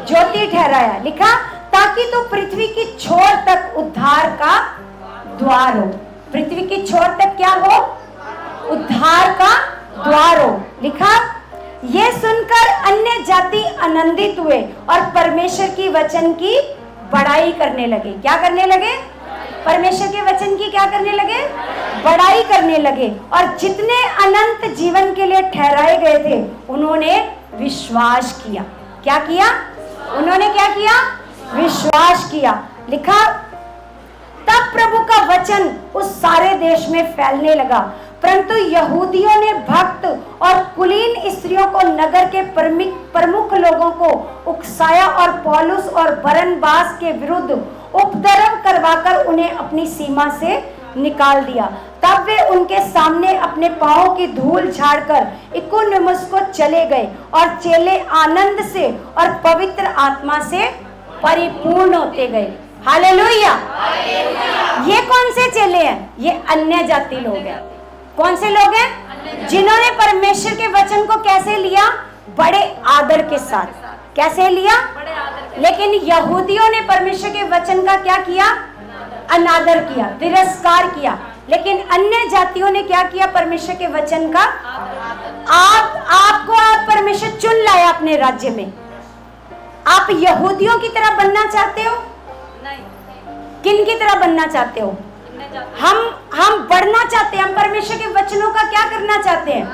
ज्योति ठहराया। लिखा, ताकि तू पृथ्वी की छोर तक उद्धार का द्वार हो। पृथ्वी की छोर तक क्या हो? उद्धार का द्वार हो। लिखा, ये सुनकर अन्य जाति आनंदित हुए और परमेश्वर की वचन की बड़ाई करने लगे। क्या करने लगे? परमेश्वर के वचन की क्या करने लगे? बड़ाई करने लगे। और जितने अनंत जीवन के लिए ठहराए गए थे उन्होंने विश्वास किया। क्या किया? उन्होंने क्या किया? विश्वास किया। लिखा, तब प्रभु का वचन उस सारे देश में फैलने लगा, परंतु यहूदियों ने भक्त और कुलीन स्त्रियों को नगर के प्रमुख लोगों को उकसाया और पौलुस और बरनबास के विरुद्ध उपद्रव करवाकर उन्हें अपनी सीमा से निकाल दिया। तब वे उनके सामने अपने पांवों की धूल झाड़कर इकुनियुम को चले गए और चेले आनंद से और पवित्र आत्मा से परिपूर्ण होते गए। हालेलुया। ये कौन से चेले हैं? ये अन्य जाति लोग हैं। कौन से लोग हैं? जिन्होंने परमेश्वर के वचन को कैसे लिया? बड़े आदर के साथ। कैसे लिया? लेकिन यहूदियों ने परमेश्वर के वचन का क्या किया? अनादर किया, तिरस्कार किया। लेकिन अन्य जातियों ने क्या किया? परमेश्वर के वचन का आपको परमेश्वर चुन लाया अपने राज्य में। आप यहूदियों की तरह बनना चाहते हो? किन की तरह बनना चाहते हो? हम बढ़ना चाहते हैं। हम परमेश्वर के वचनों का क्या करना चाहते हैं?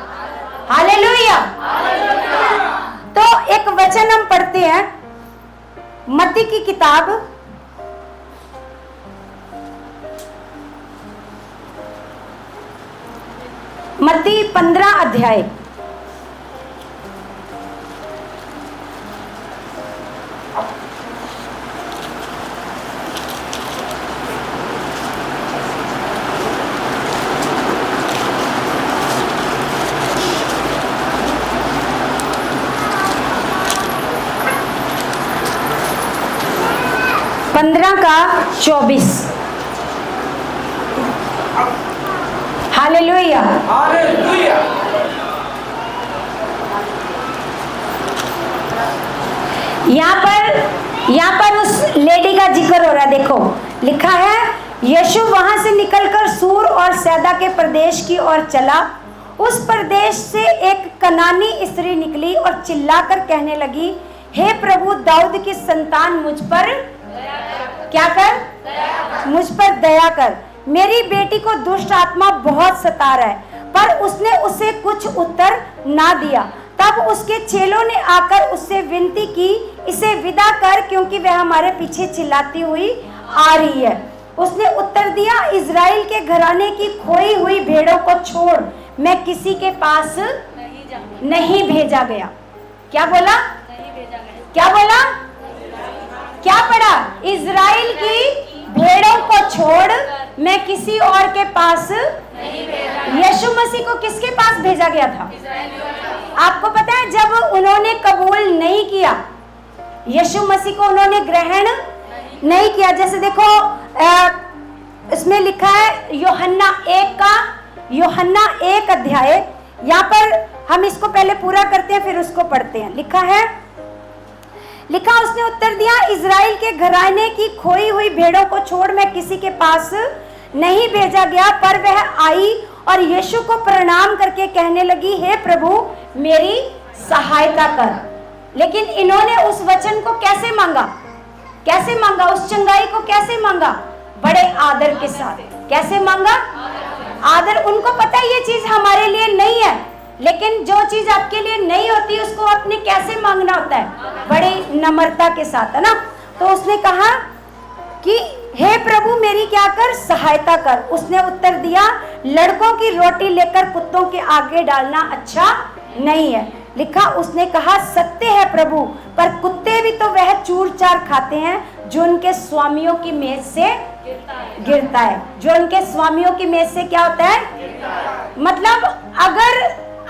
हालेलुया। तो एक वचन हम पढ़ते हैं, मत्ती की किताब मत्ती 15 अध्याय। का 24। हालेलुया। हालेलुया। यहाँ पर उस लेडी का जिक्र हो रहा है। देखो लिखा है, यीशु वहां से निकलकर सूर और सैदा के प्रदेश की ओर चला। उस प्रदेश से एक कनानी स्त्री निकली और चिल्लाकर कहने लगी, हे प्रभु, दाऊद की संतान मुझ पर क्या कर? मुझ पर दया कर। मेरी बेटी को दुष्ट आत्मा बहुत सता रहा है। पर उसने उसे कुछ उत्तर ना दिया। तब उसके चेलों ने आकर उससे विनती की, इसे विदा कर, क्योंकि वह हमारे पीछे चिल्लाती हुई आ रही है। उसने उत्तर दिया, इज़राइल के घराने की खोई हुई भेड़ों को छोड़ मैं किसी के पास नहीं भेजा गया। क्या बोला? क्या बोला? क्या पढ़ा? इज़राइल की भेड़ों को छोड़ मैं किसी और के पास यीशु मसीह को किसके पास भेजा गया था? आपको पता है, जब उन्होंने कबूल नहीं किया, यीशु मसीह को उन्होंने ग्रहण नहीं किया। जैसे देखो इसमें लिखा है यूहन्ना 1 अध्याय। यहाँ पर हम इसको पहले पूरा करते हैं फिर उसको पढ़ते हैं। लिखा है, लिखा, उसने उत्तर दिया, इजराइल के घराने की खोई हुई भेड़ों को छोड़ मैं किसी के पास नहीं भेजा गया। पर वह आई और यीशु को प्रणाम करके कहने लगी, हे प्रभु मेरी सहायता कर। लेकिन इन्होंने उस वचन को कैसे मांगा? कैसे मांगा? उस चंगाई को कैसे मांगा? बड़े आदर के साथ। कैसे मांगा? आदर। उनको पता है ये चीज हमारे लिए नहीं है, लेकिन जो चीज आपके लिए नहीं होती उसको आपने कैसे मांगना होता है? बड़ी नम्रता के साथ, है ना। तो उसने कहा कि हे प्रभु मेरी क्या कर? सहायता कर। उसने उत्तर दिया, लड़कों की रोटी लेकर कुत्तों के आगे डालना अच्छा नहीं है। लिखा, उसने कहा, सत्य है प्रभु, पर कुत्ते भी तो वह चूर चार खाते हैं जो उनके स्वामियों की मेज से गिरता है। जो उनके स्वामियों की मेज से क्या होता है? मतलब अगर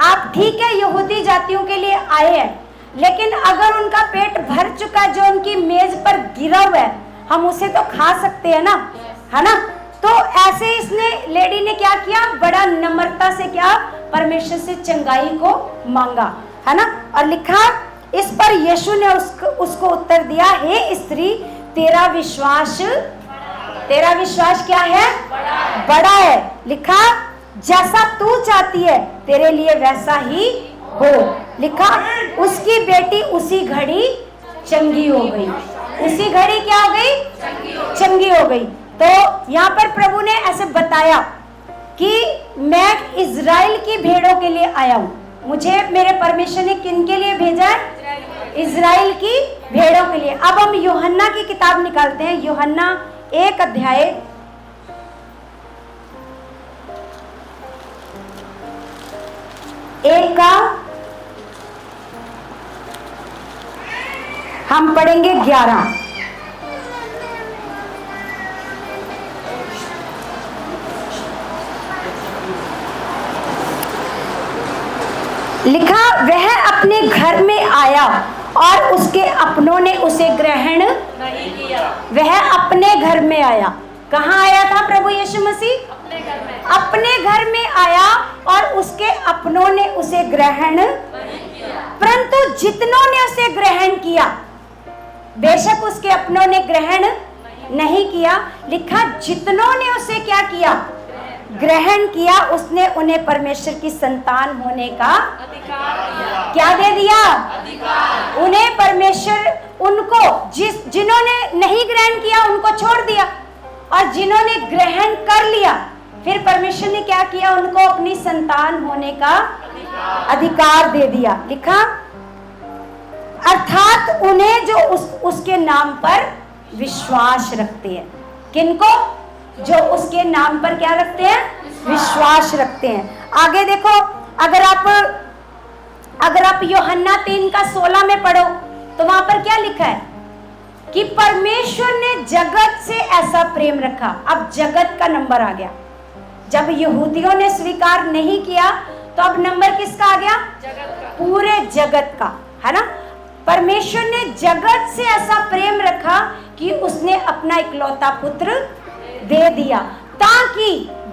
आप ठीक है यहूदी जातियों के लिए आए हैं, लेकिन अगर उनका पेट भर चुका है, जो उनकी मेज पर गिरा हुआ है, हम उसे तो खा सकते हैं ना, है ना। तो ऐसे इसने लेडी ने क्या किया? बड़ा नम्रता से क्या? परमेश्वर से चंगाई को मांगा, है ना। और लिखा, इस पर यीशु ने उसको उत्तर दिया, हे स्त्री तेरा विश्वास क्या है? बड़ा है। लिखा, जैसा तू चाहती है तेरे लिए वैसा ही हो। लिखा, उसकी बेटी उसी घड़ी चंगी हो गई। उसी घड़ी क्या हो गई? चंगी हो गई। तो यहाँ पर प्रभु ने ऐसे बताया कि मैं इजराइल की भेड़ों के लिए आया हूँ। मुझे मेरे परमेश्वर ने किन के लिए भेजा है? इजराइल की भेड़ों के लिए। अब हम यूहन्ना की किताब निकालते हैं, यूहन्ना 1 अध्याय 1 का हम पढ़ेंगे 11। लिखा, वह अपने घर में आया और उसके अपनों ने उसे ग्रहण नहीं किया। वह अपने घर में आया। कहाँ आया था प्रभु यीशु मसीह? अपने घर में। अपने घर में आया और उसके अपनों ने उसे ग्रहण नहीं किया। परंतु जितनों ने उसे ग्रहण किया, बेशक उसके अपनों ने ग्रहण नहीं किया। लिखा, जितनों ने उसे क्या किया? ग्रहण किया, उसने उन्हें परमेश्वर की संतान होने का अधिकार दिया। क्या दे दिया? अधिकार। उन्हें परमेश्वर, उनको जिन्होंने नहीं ग्रहण किया उनको छोड़ दिया, और जिन्होंने ग्रहण कर लिया फिर परमेश्वर ने क्या किया? उनको अपनी संतान होने का अधिकार दे दिया। लिखा, अर्थात उन्हें जो उसके नाम पर विश्वास रखते हैं। किनको? जो उसके नाम पर क्या रखते हैं? विश्वास रखते हैं। आगे देखो, अगर आप यूहन्ना 3 का 16 में पढ़ो तो वहां पर क्या लिखा है कि परमेश्वर ने जगत से ऐसा प्रेम रखा। अब जगत का नंबर आ गया। जब यहूदियों ने स्वीकार नहीं किया तो अब नंबर किसका आ गया? जगत का। पूरे जगत का, है ना। परमेश्वर ने जगत से ऐसा प्रेम रखा कि उसने अपना इकलौता पुत्र दे दिया, ताकि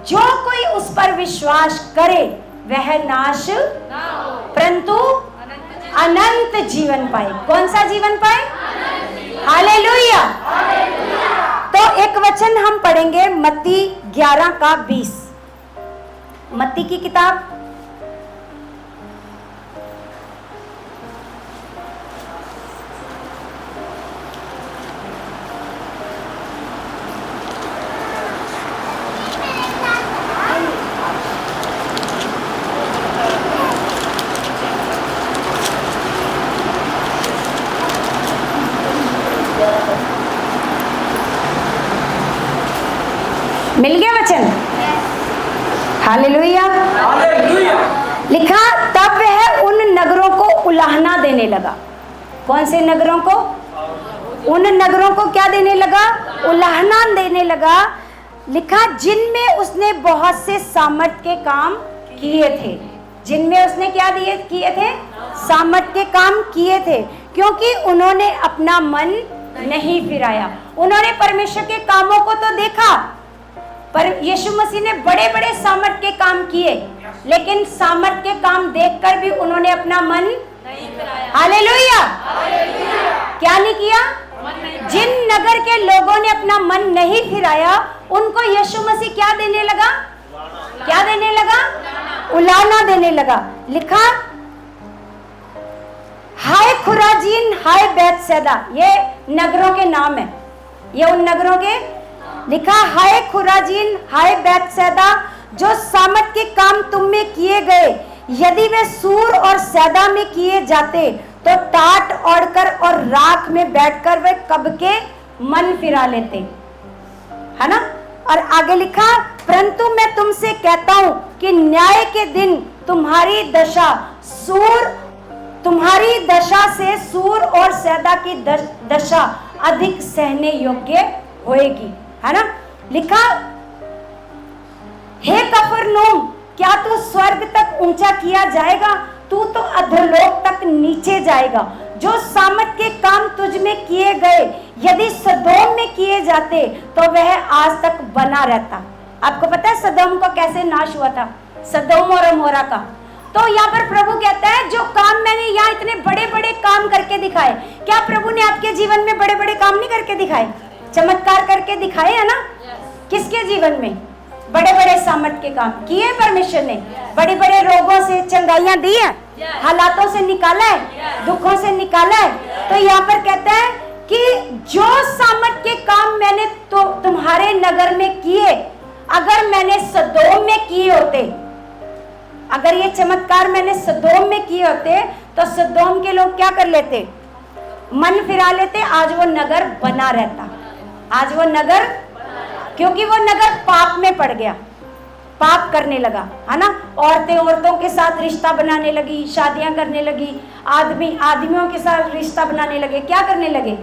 जो कोई उस पर विश्वास करे वह नाश ना हो, परंतु अनंत जीवन पाए। कौन सा जीवन पाए? हालेलुया। तो एक वचन हम पढ़ेंगे, मत्ती 11 का 20। मत्ती की किताब मिल गया वचन? हालेलुया। लिखा, तब वह उन नगरों को उलाहना देने लगा। कौन से नगरों को? उन नगरों को क्या देने लगा? उलाहना देने लगा। लिखा, जिनमें उसने बहुत से सामर्थ के काम किए थे। जिनमें उसने क्या किए थे? सामर्थ के काम किए थे, क्योंकि उन्होंने अपना मन नहीं फिराया। उन्होंने परमेश्वर के कामों को तो देखा, पर यीशु मसीह ने बड़े बड़े सामर्थ के काम किए, लेकिन सामर्थ के काम देखकर भी उन्होंने अपना मन नहीं फिराया। हालेलुया। क्या नहीं किया? जिन नगर के लोगों ने अपना मन नहीं फिराया उनको यीशु मसीह क्या देने लगा? क्या देने लगा? उलाहना देने लगा। लिखा, हाय खुराजीन, हाय बैतसैदा, ये नगरों के नाम है, ये उन नगरों के। लिखा, हाय खुराजीन, हाय बैतसैदा, जो सामत के काम तुम में किए गए, यदि वे सूर और सैदा में किए जाते तो टाट ओढ़कर और राख में बैठकर वे कब के मन फिरा लेते, है ना। और आगे लिखा, परंतु मैं तुमसे कहता हूं कि न्याय के दिन तुम्हारी दशा से सूर और सैदा की दशा अधिक सहने योग्य होएगी, है ना। लिखा, हे कफरनहूम, क्या तू स्वर्ग तक ऊंचा किया जाएगा? तू तो अधोलोक तक नीचे जाएगा। जो सामत के काम तुझ में किए गए, यदि सदोम में किए जाते तो वह आज तक बना रहता। आपको पता है सदोम को कैसे नाश हुआ था? सदोम और अमोरा का। तो यहाँ पर प्रभु कहता है, जो काम मैंने यहाँ इतने बड़े बड़े काम करके दिखाए, क्या प्रभु ने आपके जीवन में बड़े बड़े काम नहीं करके दिखाए? चमत्कार करके दिखाए, है ना। किसके जीवन में? बड़े बड़े सामर्थ के काम किए परमेश्वर ने। बड़े बड़े रोगों से चंगाइयां दी है, हालातों से निकाला है, दुखों से निकाला है। तो यहाँ पर कहता है कि जो सामर्थ के काम मैंने तो तुम्हारे नगर में किए, अगर मैंने सदोम में किए होते, अगर ये चमत्कार मैंने सदोम में किए होते तो सदोम के लोग क्या कर लेते? मन फिरा लेते, आज वो नगर बना रहता। आज वो नगर, क्योंकि वो नगर पाप में पड़ गया, पाप करने लगा, है ना। औरतें औरतों के साथ रिश्ता बनाने लगी, शादियां करने लगी, आदमी आदमियों के साथ रिश्ता बनाने लगे। क्या करने लगे?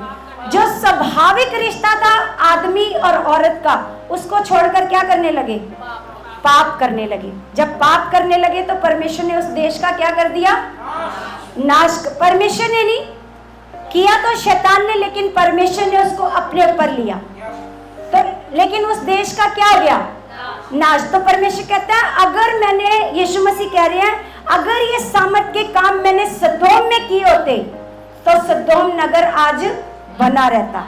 जो स्वाभाविक रिश्ता था आदमी और औरत का, उसको छोड़कर क्या करने लगे? पाप करने लगे। जब पाप करने लगे तो परमेश्वर ने उस देश का क्या कर दिया? नाश। परमेश्वर ने नहीं किया तो शैतान ने, लेकिन परमेश्वर ने उसको अपने ऊपर लिया। तो लेकिन उस देश का क्या हो गया? नाश। तो परमेश्वर कहता है, अगर मैंने, यीशु मसीह कह रहे हैं, अगर ये सामर्थ के काम मैंने सदोम में किए होते तो सदोम नगर आज बना रहता।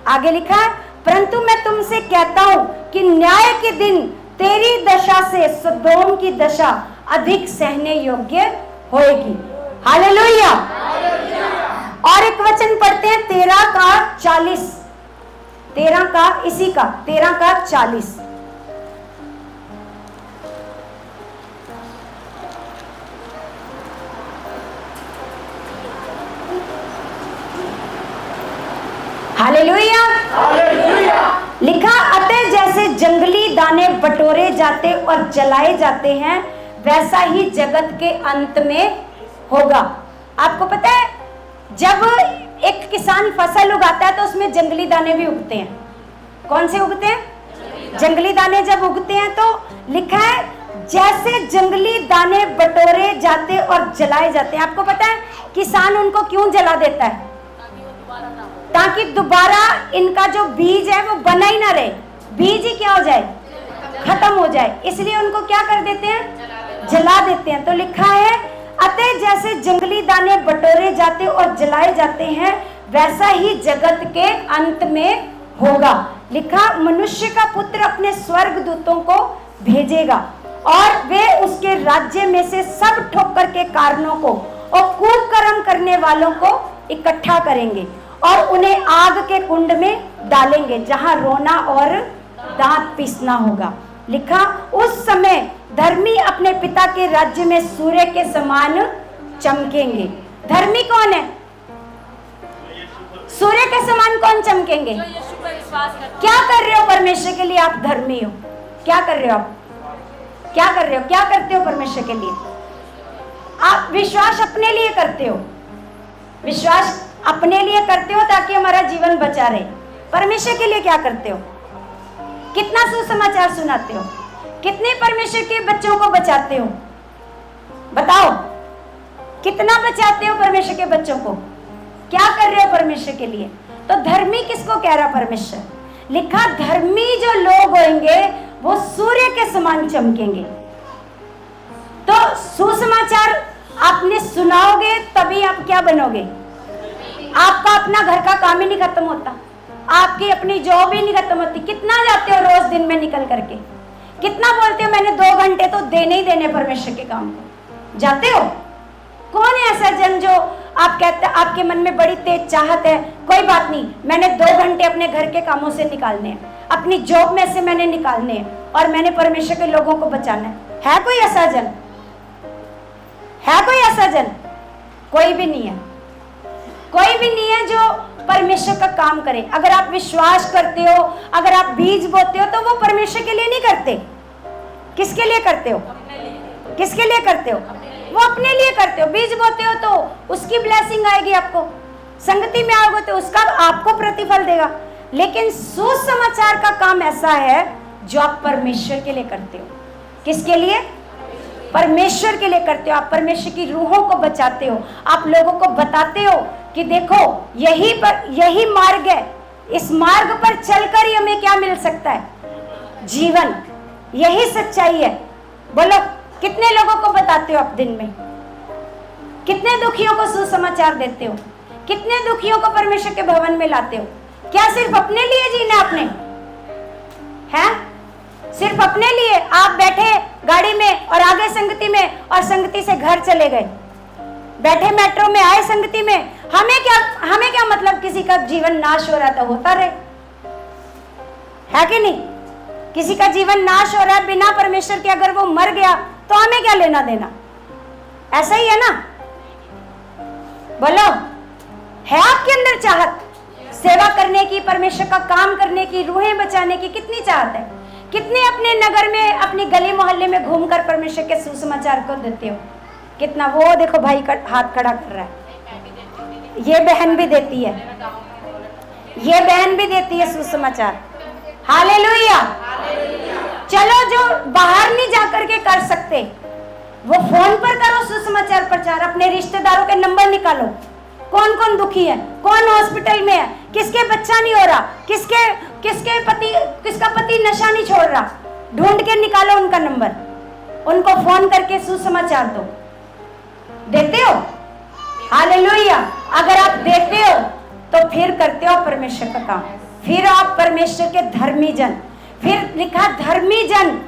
आगे लिखा है, परंतु मैं तुमसे कहता हूं कि न्याय के दिन तेरी दशा से सदोम की दशा अधिक सहने योग्य होएगी। हालेलुया। और एक वचन पढ़ते हैं 13 का 40, 13 का इसी का 13 का 40। हालेलुया। लिखा, अतः जैसे जंगली दाने बटोरे जाते और जलाए जाते हैं, वैसा ही जगत के अंत में होगा। आपको पता है, जब एक किसान फसल उगाता है तो उसमें जंगली दाने भी उगते हैं। कौन से उगते हैं? जंगली दाने जब उगते हैं तो लिखा है, जैसे जंगली दाने बटोरे जाते और जलाए जाते हैं। आपको पता है किसान उनको क्यों जला देता है? ताकि दोबारा इनका जो बीज है वो बना ही ना रहे, बीज ही क्या हो जाए? खत्म हो जाए। इसलिए उनको क्या कर देते हैं? जला देते हैं। तो लिखा है, अतः जैसे जंगली दाने बटोरे जाते और जलाए जाते हैं, वैसा ही जगत के अंत में होगा। लिखा, मनुष्य का पुत्र अपने स्वर्गदूतों को भेजेगा और वे उसके राज्य में से सब ठोकर के कारणों को और कुकर्म करने वालों को इकट्ठा करेंगे और उन्हें आग के कुंड में डालेंगे, जहां रोना और दांत पीसना होगा। लिखा, उस समय धर्मी अपने पिता के राज्य में सूर्य के समान चमकेंगे। धर्मी कौन है? सूर्य के समान कौन चमकेंगे? क्या कर रहे हो परमेश्वर के लिए? आप धर्मी हो। क्या कर रहे हो आप? क्या कर रहे हो? क्या करते हो परमेश्वर के लिए? आप विश्वास अपने लिए करते हो। विश्वास अपने लिए करते हो ताकि हमारा जीवन बचा रहे। परमेश्वर के लिए क्या करते हो? कितना सुसमाचार सुनाते हो? कितने परमेश्वर के बच्चों को बचाते हो? बताओ, कितना बचाते हो परमेश्वर के बच्चों को? क्या कर रहे हो परमेश्वर के लिए? तो धर्मी किसको कह रहा परमेश्वर? लिखा, धर्मी जो लोग होंगे वो सूर्य के समान चमकेंगे। तो सुसमाचार आपने सुनाओगे तभी आप क्या बनोगे? आपका अपना घर का काम ही नहीं खत्म होता, आपकी अपनी जॉब ही नहीं खत्म होती। कितना जाते हो रोज दिन में निकल करके, कितना बोलते हो मैंने 2 घंटे तो देने ही देने परमेश्वर के काम को, जाते हो? कौन है ऐसा जन जो आप कहते हैं आपके मन में बड़ी तेज चाहत है, कोई बात नहीं मैंने 2 घंटे अपने घर के कामों से निकालने हैं, अपनी जॉब में से मैंने निकालने हैं और मैंने परमेश्वर के लोगों को बचाना है कोई ऐसा जन? है कोई ऐसा जन? कोई भी नहीं है, कोई भी नहीं है जो परमेश्वर का काम करे। अगर आप विश्वास करते हो, अगर आप बीज बोते हो, तो वो परमेश्वर के लिए नहीं करते। किसके लिए करते हो? किसके लिए करते हो? वो अपने लिए करते हो। बीज बोते हो तो उसकी ब्लेसिंग आएगी आपको, संगति में आओगे तो उसका आपको प्रतिफल देगा। लेकिन सुसमाचार का काम ऐसा है जो आप परमेश्वर के लिए करते हो। किसके लिए? परमेश्वर के लिए करते हो। आप परमेश्वर की रूहों को बचाते हो, आप लोगों को बताते हो कि देखो यही मार्ग है, इस मार्ग पर चलकर ही हमें क्या मिल सकता है? जीवन। यही सच्चाई है। बोलो कितने लोगों को बताते हो आप दिन में? कितने दुखियों को सुसमाचार देते हो? कितने दुखियों को परमेश्वर के भवन में लाते हो? क्या सिर्फ अपने लिए जीना आपने है? सिर्फ अपने लिए आप बैठे गाड़ी में और आगे संगति में और संगति से घर चले गए, बैठे मेट्रो में आए संगति में, हमें क्या मतलब किसी का जीवन नाश हो रहा था, होता रहे, है कि नहीं? किसी का जीवन नाश हो रहा है बिना परमेश्वर के, अगर वो मर गया तो हमें क्या लेना देना? ऐसा ही है ना? बोलो है आपके अंदर चाहत सेवा करने की, परमेश्वर का काम करने की, रूहें बचाने की? कितनी चाहत है? कितने अपने नगर में, अपनी गली मोहल्ले में घूमकर परमेश्वर के सुसमाचार को देते हो? कितना? वो देखो भाई हाथ खड़ा कर रहा है, ये बहन भी देती है, ये बहन भी देती है सुसमाचार। हालेलुया। चलो जो बाहर नहीं जाकर के कर सकते वो फोन पर करो सुसमाचार प्रचार। अपने रिश्तेदारों के नंबर निकालो, कौन कौन दुखी है, कौन हॉस्पिटल में है, किसके बच्चा नहीं हो रहा, किसका पति नशा नहीं छोड़ रहा, ढूंढ के निकालो उनका नंबर, उनको फोन करके सुसमाचार दो। देते हो? हालेलुया। अगर आप देते हो तो फिर करते हो परमेश्वर का काम, फिर आप परमेश्वर के धर्मी जन। फिर लिखा धर्मी जन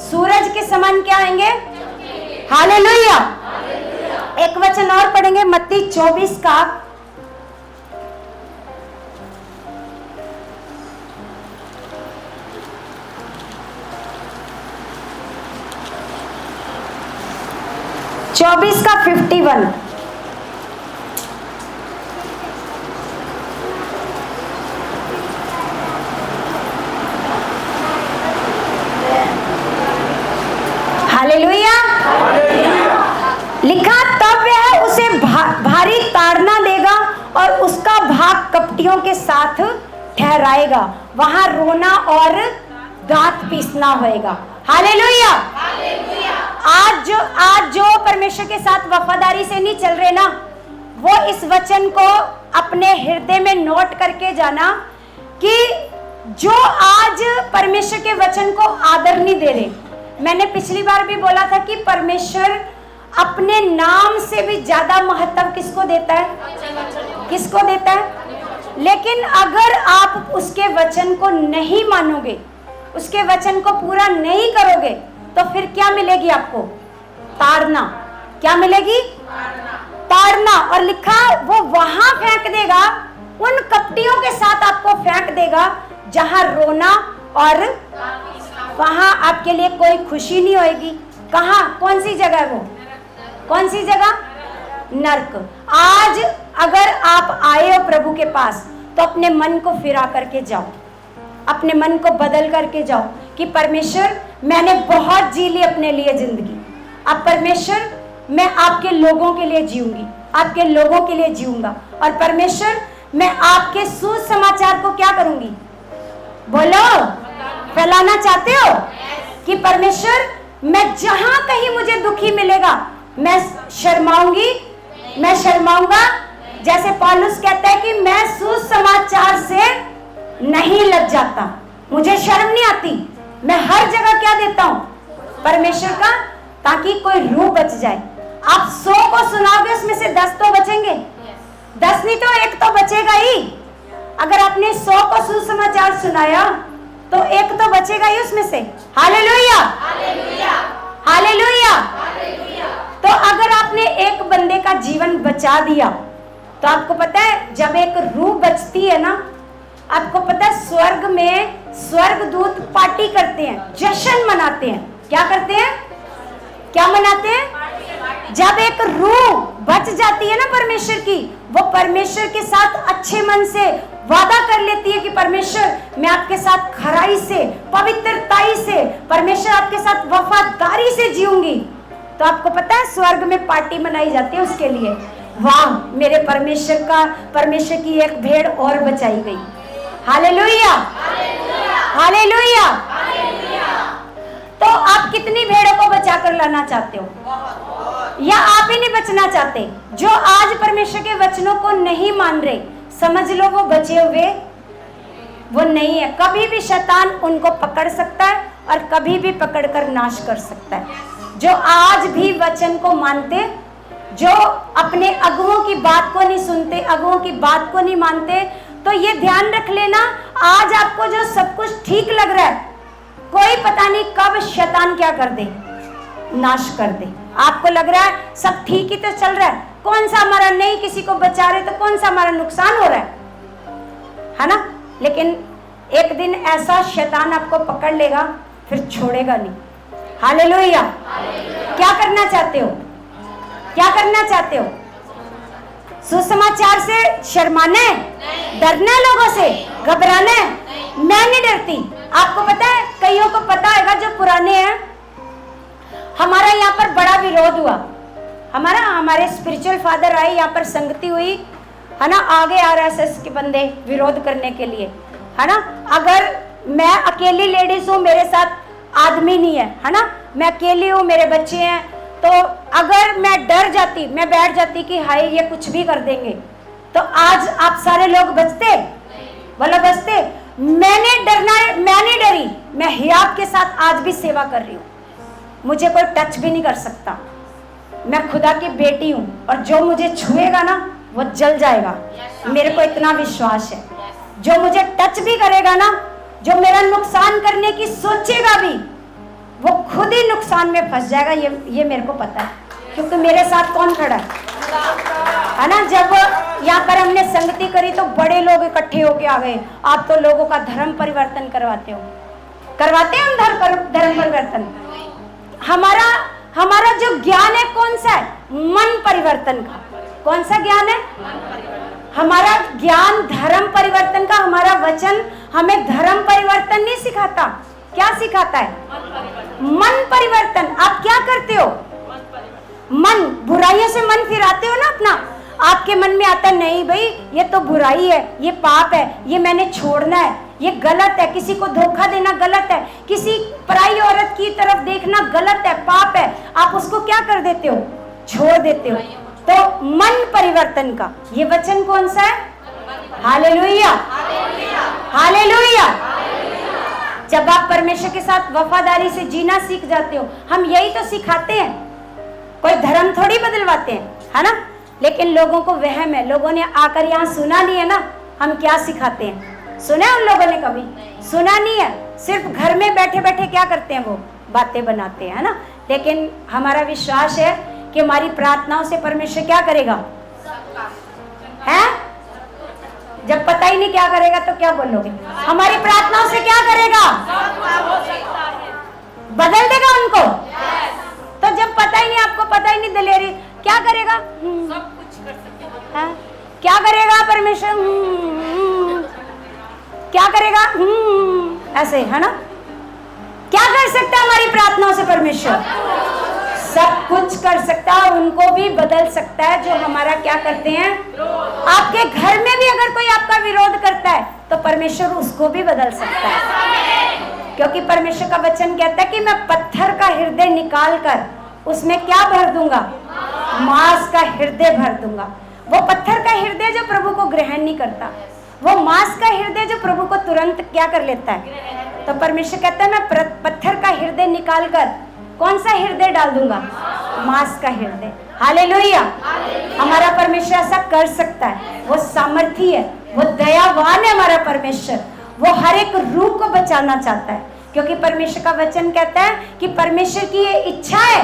सूरज के समान क्या आएंगे? हालेलुया। एक वचन और पढ़ेंगे, मत्ती 24 का 51। हालेलुया। लिखा तब वह उसे भारी ताड़ना देगा और उसका भाग कपटियों के साथ ठहराएगा, वहां रोना और दांत पीसना होएगा। हालेलुया। आज जो परमेश्वर के साथ वफादारी से नहीं चल रहे ना, वो इस वचन को अपने हृदय में नोट करके जाना कि जो आज परमेश्वर के वचन को आदर नहीं दे रहे। मैंने पिछली बार भी बोला था कि परमेश्वर अपने नाम से भी ज्यादा महत्व किसको देता है? किसको देता है? लेकिन अगर आप उसके वचन को नहीं मानोगे, उसके वचन को पूरा नहीं करोगे, तो फिर क्या मिलेगी आपको? ताड़ना। क्या मिलेगी? ताड़ना। और लिखा वो वहां फेंक देगा, उन कपटियों के साथ आपको फेंक देगा जहां रोना और वहां आपके लिए कोई खुशी नहीं होएगी। कहां? कौन सी जगह? वो कौन सी जगह? नरक। आज अगर आप आए हो प्रभु के पास तो अपने मन को फिरा करके जाओ, अपने मन को बदल करके जाओ कि परमेश्वर मैंने बहुत जी ली अपने लिए जिंदगी, अब परमेश्वर मैं आपके लोगों के लिए जीऊंगी, आपके लोगों के लिए जीऊंगा। और परमेश्वर मैं आपके सुसमाचार को क्या करूंगी? बोलो, फैलाना चाहते हो कि परमेश्वर मैं जहां कहीं मुझे दुखी मिलेगा मैं शर्माऊंगी, मैं शर्माऊंगा। जैसे पौलुस कहता है कि मैं सुसमाचार से नहीं लज जाता, मुझे शर्म नहीं आती। मैं हर जगह क्या देता हूं? परमेश्वर का, ताकि कोई रूह बच जाए। आप 100 को सुनाओगे उसमें से 10 तो बचेंगे। 10 नहीं तो एक तो बचेगा ही। अगर आपने 100 को सुसमाचार सुनाया तो एक तो बचेगा ही उसमें से। Hallelujah, hallelujah, hallelujah. तो अगर आपने एक बंदे का जीवन बचा दिया तो आपको पता है जब एक रूह बचती है ना, आपको पता है स्वर्ग में स्वर्गदूत पार्टी करते हैं, जश्न मनाते हैं। क्या करते हैं? क्या मनाते हैं? जब एक रूह बच जाती है ना परमेश्वर की, वो परमेश्वर के साथ अच्छे मन से वादा कर लेती है कि परमेश्वर मैं आपके साथ खराई से, पवित्रताई से, परमेश्वर आपके साथ वफादारी से जीऊंगी। तो आपको पता है स्वर्ग में पार्टी मनाई जाती है उसके लिए। वाह, मेरे परमेश्वर की एक भेड़ और बचाई गई। Hallelujah, hallelujah. तो आप कितनी भेड़ों को बचा कर लाना चाहते हो? या आप ही नहीं बचना चाहते? जो आज परमेश्वर के वचनों को नहीं मान रहे, समझ लो वो बचे हुए वो नहीं है। कभी भी शैतान उनको पकड़ सकता है और कभी भी पकड़कर नाश कर सकता है। जो आज भी वचन को मानते, जो अपने अगुओं की बात को नहीं सुनते, अगुओं की बात को नहीं मानते, तो ये ध्यान रख लेना, आज आपको जो सब कुछ ठीक लग रहा है, कोई पता नहीं कब शैतान क्या कर दे, नाश कर दे। आपको लग रहा है सब ठीक ही तो चल रहा है, कौन सा हमारा नहीं किसी को बचा रहे तो कौन सा हमारा नुकसान हो रहा है ना? लेकिन एक दिन ऐसा शैतान आपको पकड़ लेगा, फिर छोड़ेगा नहीं। हालेलुया। क्या करना चाहते हो? क्या करना चाहते हो? सुसमाचार से शर्माना है, डरना है, लोगों से घबराना है? मैं नहीं डरती। आपको पता है, कईयों को पता होगा जो पुराने हैं, हमारा यहाँ पर बड़ा विरोध हुआ। हमारे स्पिरिचुअल फादर आए, यहाँ पर संगति हुई है ना, आगे आरएसएस के बंदे विरोध करने के लिए, है ना। अगर मैं अकेली लेडीज हूँ, मेरे साथ आदमी नहीं है ना, मैं अकेली हूँ, मेरे बच्चे हैं, तो अगर मैं डर जाती, मैं बैठ जाती कि हाय ये कुछ भी कर देंगे, तो आज आप सारे लोग बचते, बोला बचते। मैंने डरना है, मैं नहीं डरी, मैं हियाब के साथ आज भी सेवा कर रही हूँ, मुझे कोई टच भी नहीं कर सकता। मैं खुदा की बेटी हूँ और जो मुझे छुएगा ना वो जल जाएगा, मेरे को इतना विश्वास है। जो मुझे टच भी करेगा ना, जो मेरा नुकसान करने की सोचेगा भी, वो खुद ही नुकसान में फंस जाएगा। ये मेरे को पता है, क्योंकि मेरे साथ कौन खड़ा है ना। जब यहाँ पर हमने संगति करी तो बड़े लोग इकट्ठे होके आ गए। आप तो लोगों का धर्म परिवर्तन करवाते हो, करवाते हैं हम धर्म परिवर्तन। हमारा जो ज्ञान है कौन सा है? मन परिवर्तन का। कौन सा ज्ञान है? हमारा ज्ञान धर्म परिवर्तन का। हमारा वचन हमें धर्म परिवर्तन नहीं सिखाता। क्या सिखाता है? मन परिवर्तन। आप क्या करते हो? मन, बुराइयों से मन फिराते हो ना अपना। आपके मन में आता नहीं भाई ये तो बुराई है, ये पाप है, ये मैंने छोड़ना है, ये गलत है, किसी को धोखा देना गलत है, किसी पराई औरत की तरफ देखना गलत है, पाप है। आप उसको क्या कर देते हो? छोड़ देते हो। तो मन परिवर्तन का ये वचन कौन सा है? Hallelujah, hallelujah. जब आप परमेश्वर के साथ वफादारी से जीना सीख जाते हो, हम यही तो सिखाते हैं, कोई धर्म थोड़ी बदलवाते हैं, है ना। लेकिन लोगों को वहम है, लोगों ने आकर यहाँ सुना नहीं है ना, हम क्या सिखाते हैं? सुना है उन लोगों ने? कभी सुना नहीं है। सिर्फ घर में बैठे बैठे क्या करते हैं? वो बातें बनाते हैं, है ना। लेकिन हमारा विश्वास है कि हमारी प्रार्थनाओं से परमेश्वर क्या करेगा? है? जब पता ही नहीं क्या करेगा तो क्या बोलोगे? हमारी प्रार्थनाओं से क्या करेगा? बदल देगा उनको। तो जब पता ही नहीं, आपको पता ही नहीं, दिलेरी क्या करेगा? सब कुछ कर सकते हैं। क्या करेगा परमेश्वर? क्या करेगा? ऐसे, है ना। क्या कर सकता है हमारी प्रार्थनाओं से परमेश्वर? सब कुछ कर सकता है, उनको भी बदल सकता है जो हमारा क्या करते हैं। आपके घर में भी अगर कोई आपका विरोध करता है तो परमेश्वर उसको भी बदल सकता है, क्योंकि परमेश्वर का वचन कहता है कि मैं पत्थर का हृदय निकाल कर उसमें क्या भर दूंगा? मांस का हृदय भर दूंगा। वो पत्थर का हृदय जो प्रभु को ग्रहण नहीं करता, वो मांस का हृदय जो प्रभु को तुरंत क्या कर लेता है। तो परमेश्वर कहता है मैं पत्थर का हृदय निकाल कर कौन सा हृदय डाल दूंगा? मांस का हृदय। हालेलुया। हमारा परमेश्वर ऐसा कर सकता है, वो सामर्थी है, वो दयावान है हमारा परमेश्वर। वो हर एक रूह को बचाना चाहता है, क्योंकि परमेश्वर का वचन कहता है कि परमेश्वर की ये इच्छा है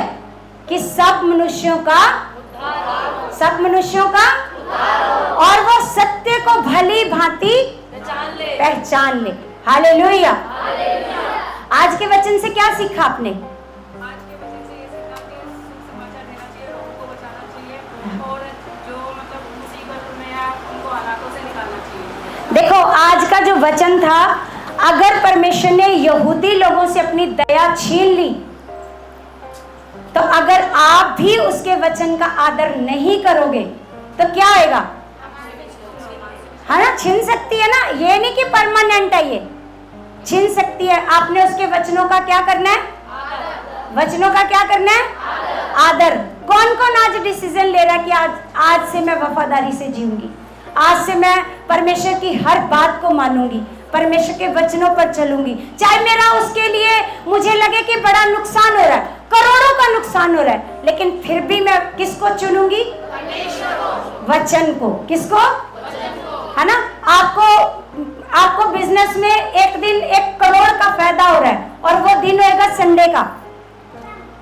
कि सब मनुष्यों का और वो सत्य को भली भांति पहचान ले। हालेलुया। आज के वचन से क्या सीखा आपने? आज के वचन से ये सीखा कि सुसमाचार देना चाहिए, लोगों को बचाना चाहिए और जो मतलब मुसीबत में है उनको हालातों से निकालना चाहिए। देखो, आज का जो वचन था, अगर परमेश्वर ने यहूदी लोगों से अपनी दया छीन ली, तो अगर आप भी उसके वचन का आदर नहीं करोगे तो क्या आएगा? है ना, छिन सकती है ना। ये नहीं कि परमानेंट है, ये छिन सकती है। आपने उसके वचनों का क्या करना है? वचनों का क्या करना है? आदर। कौन कौन आज डिसीजन ले रहा है कि आज से मैं वफादारी से जीऊंगी, आज से मैं परमेश्वर की हर बात को मानूंगी, परमेश्वर के वचनों पर चलूंगी, चाहे मेरा उसके लिए मुझे लगे कि बड़ा नुकसान हो रहा है, करोड़ों का नुकसान हो रहा है, लेकिन फिर भी मैं किसको चुनूंगी? वचन को। किसको? है ना। आपको बिजनेस में एक दिन 1 करोड़ का फायदा हो रहा है और वो दिन होगा संडे का,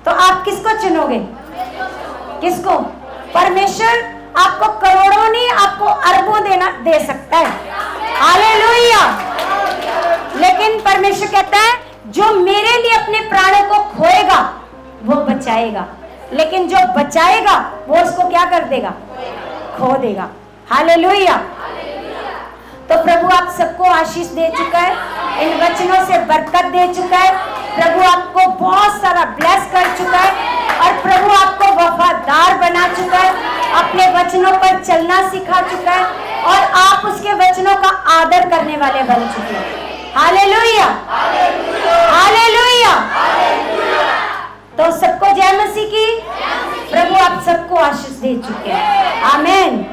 तो आप किसको चुनोगे? किसको? परमेश्वर आपको करोड़ों नहीं, आपको अरबों दे सकता है। हालेलुया। लेकिन परमेश्वर कहता है जो मेरे लिए अपने प्राणों को खोएगा वो बचाएगा, लेकिन जो बचाएगा वो उसको क्या कर देगा? खो देगा। हालेलुया। तो प्रभु आप सबको आशीष दे चुका है, इन वचनों से बरकत दे चुका है। प्रभु आपको बहुत सारा ब्लेस कर चुका है और प्रभु आपको वफादार बना चुका है, अपने वचनों पर चलना सिखा चुका है और आप उसके वचनों का आदर करने वाले बन चुके हैं। Hallelujah, hallelujah. तो सबको जय मसीह की। प्रभु आप सबको आशीष दे चुके हैं। आमीन।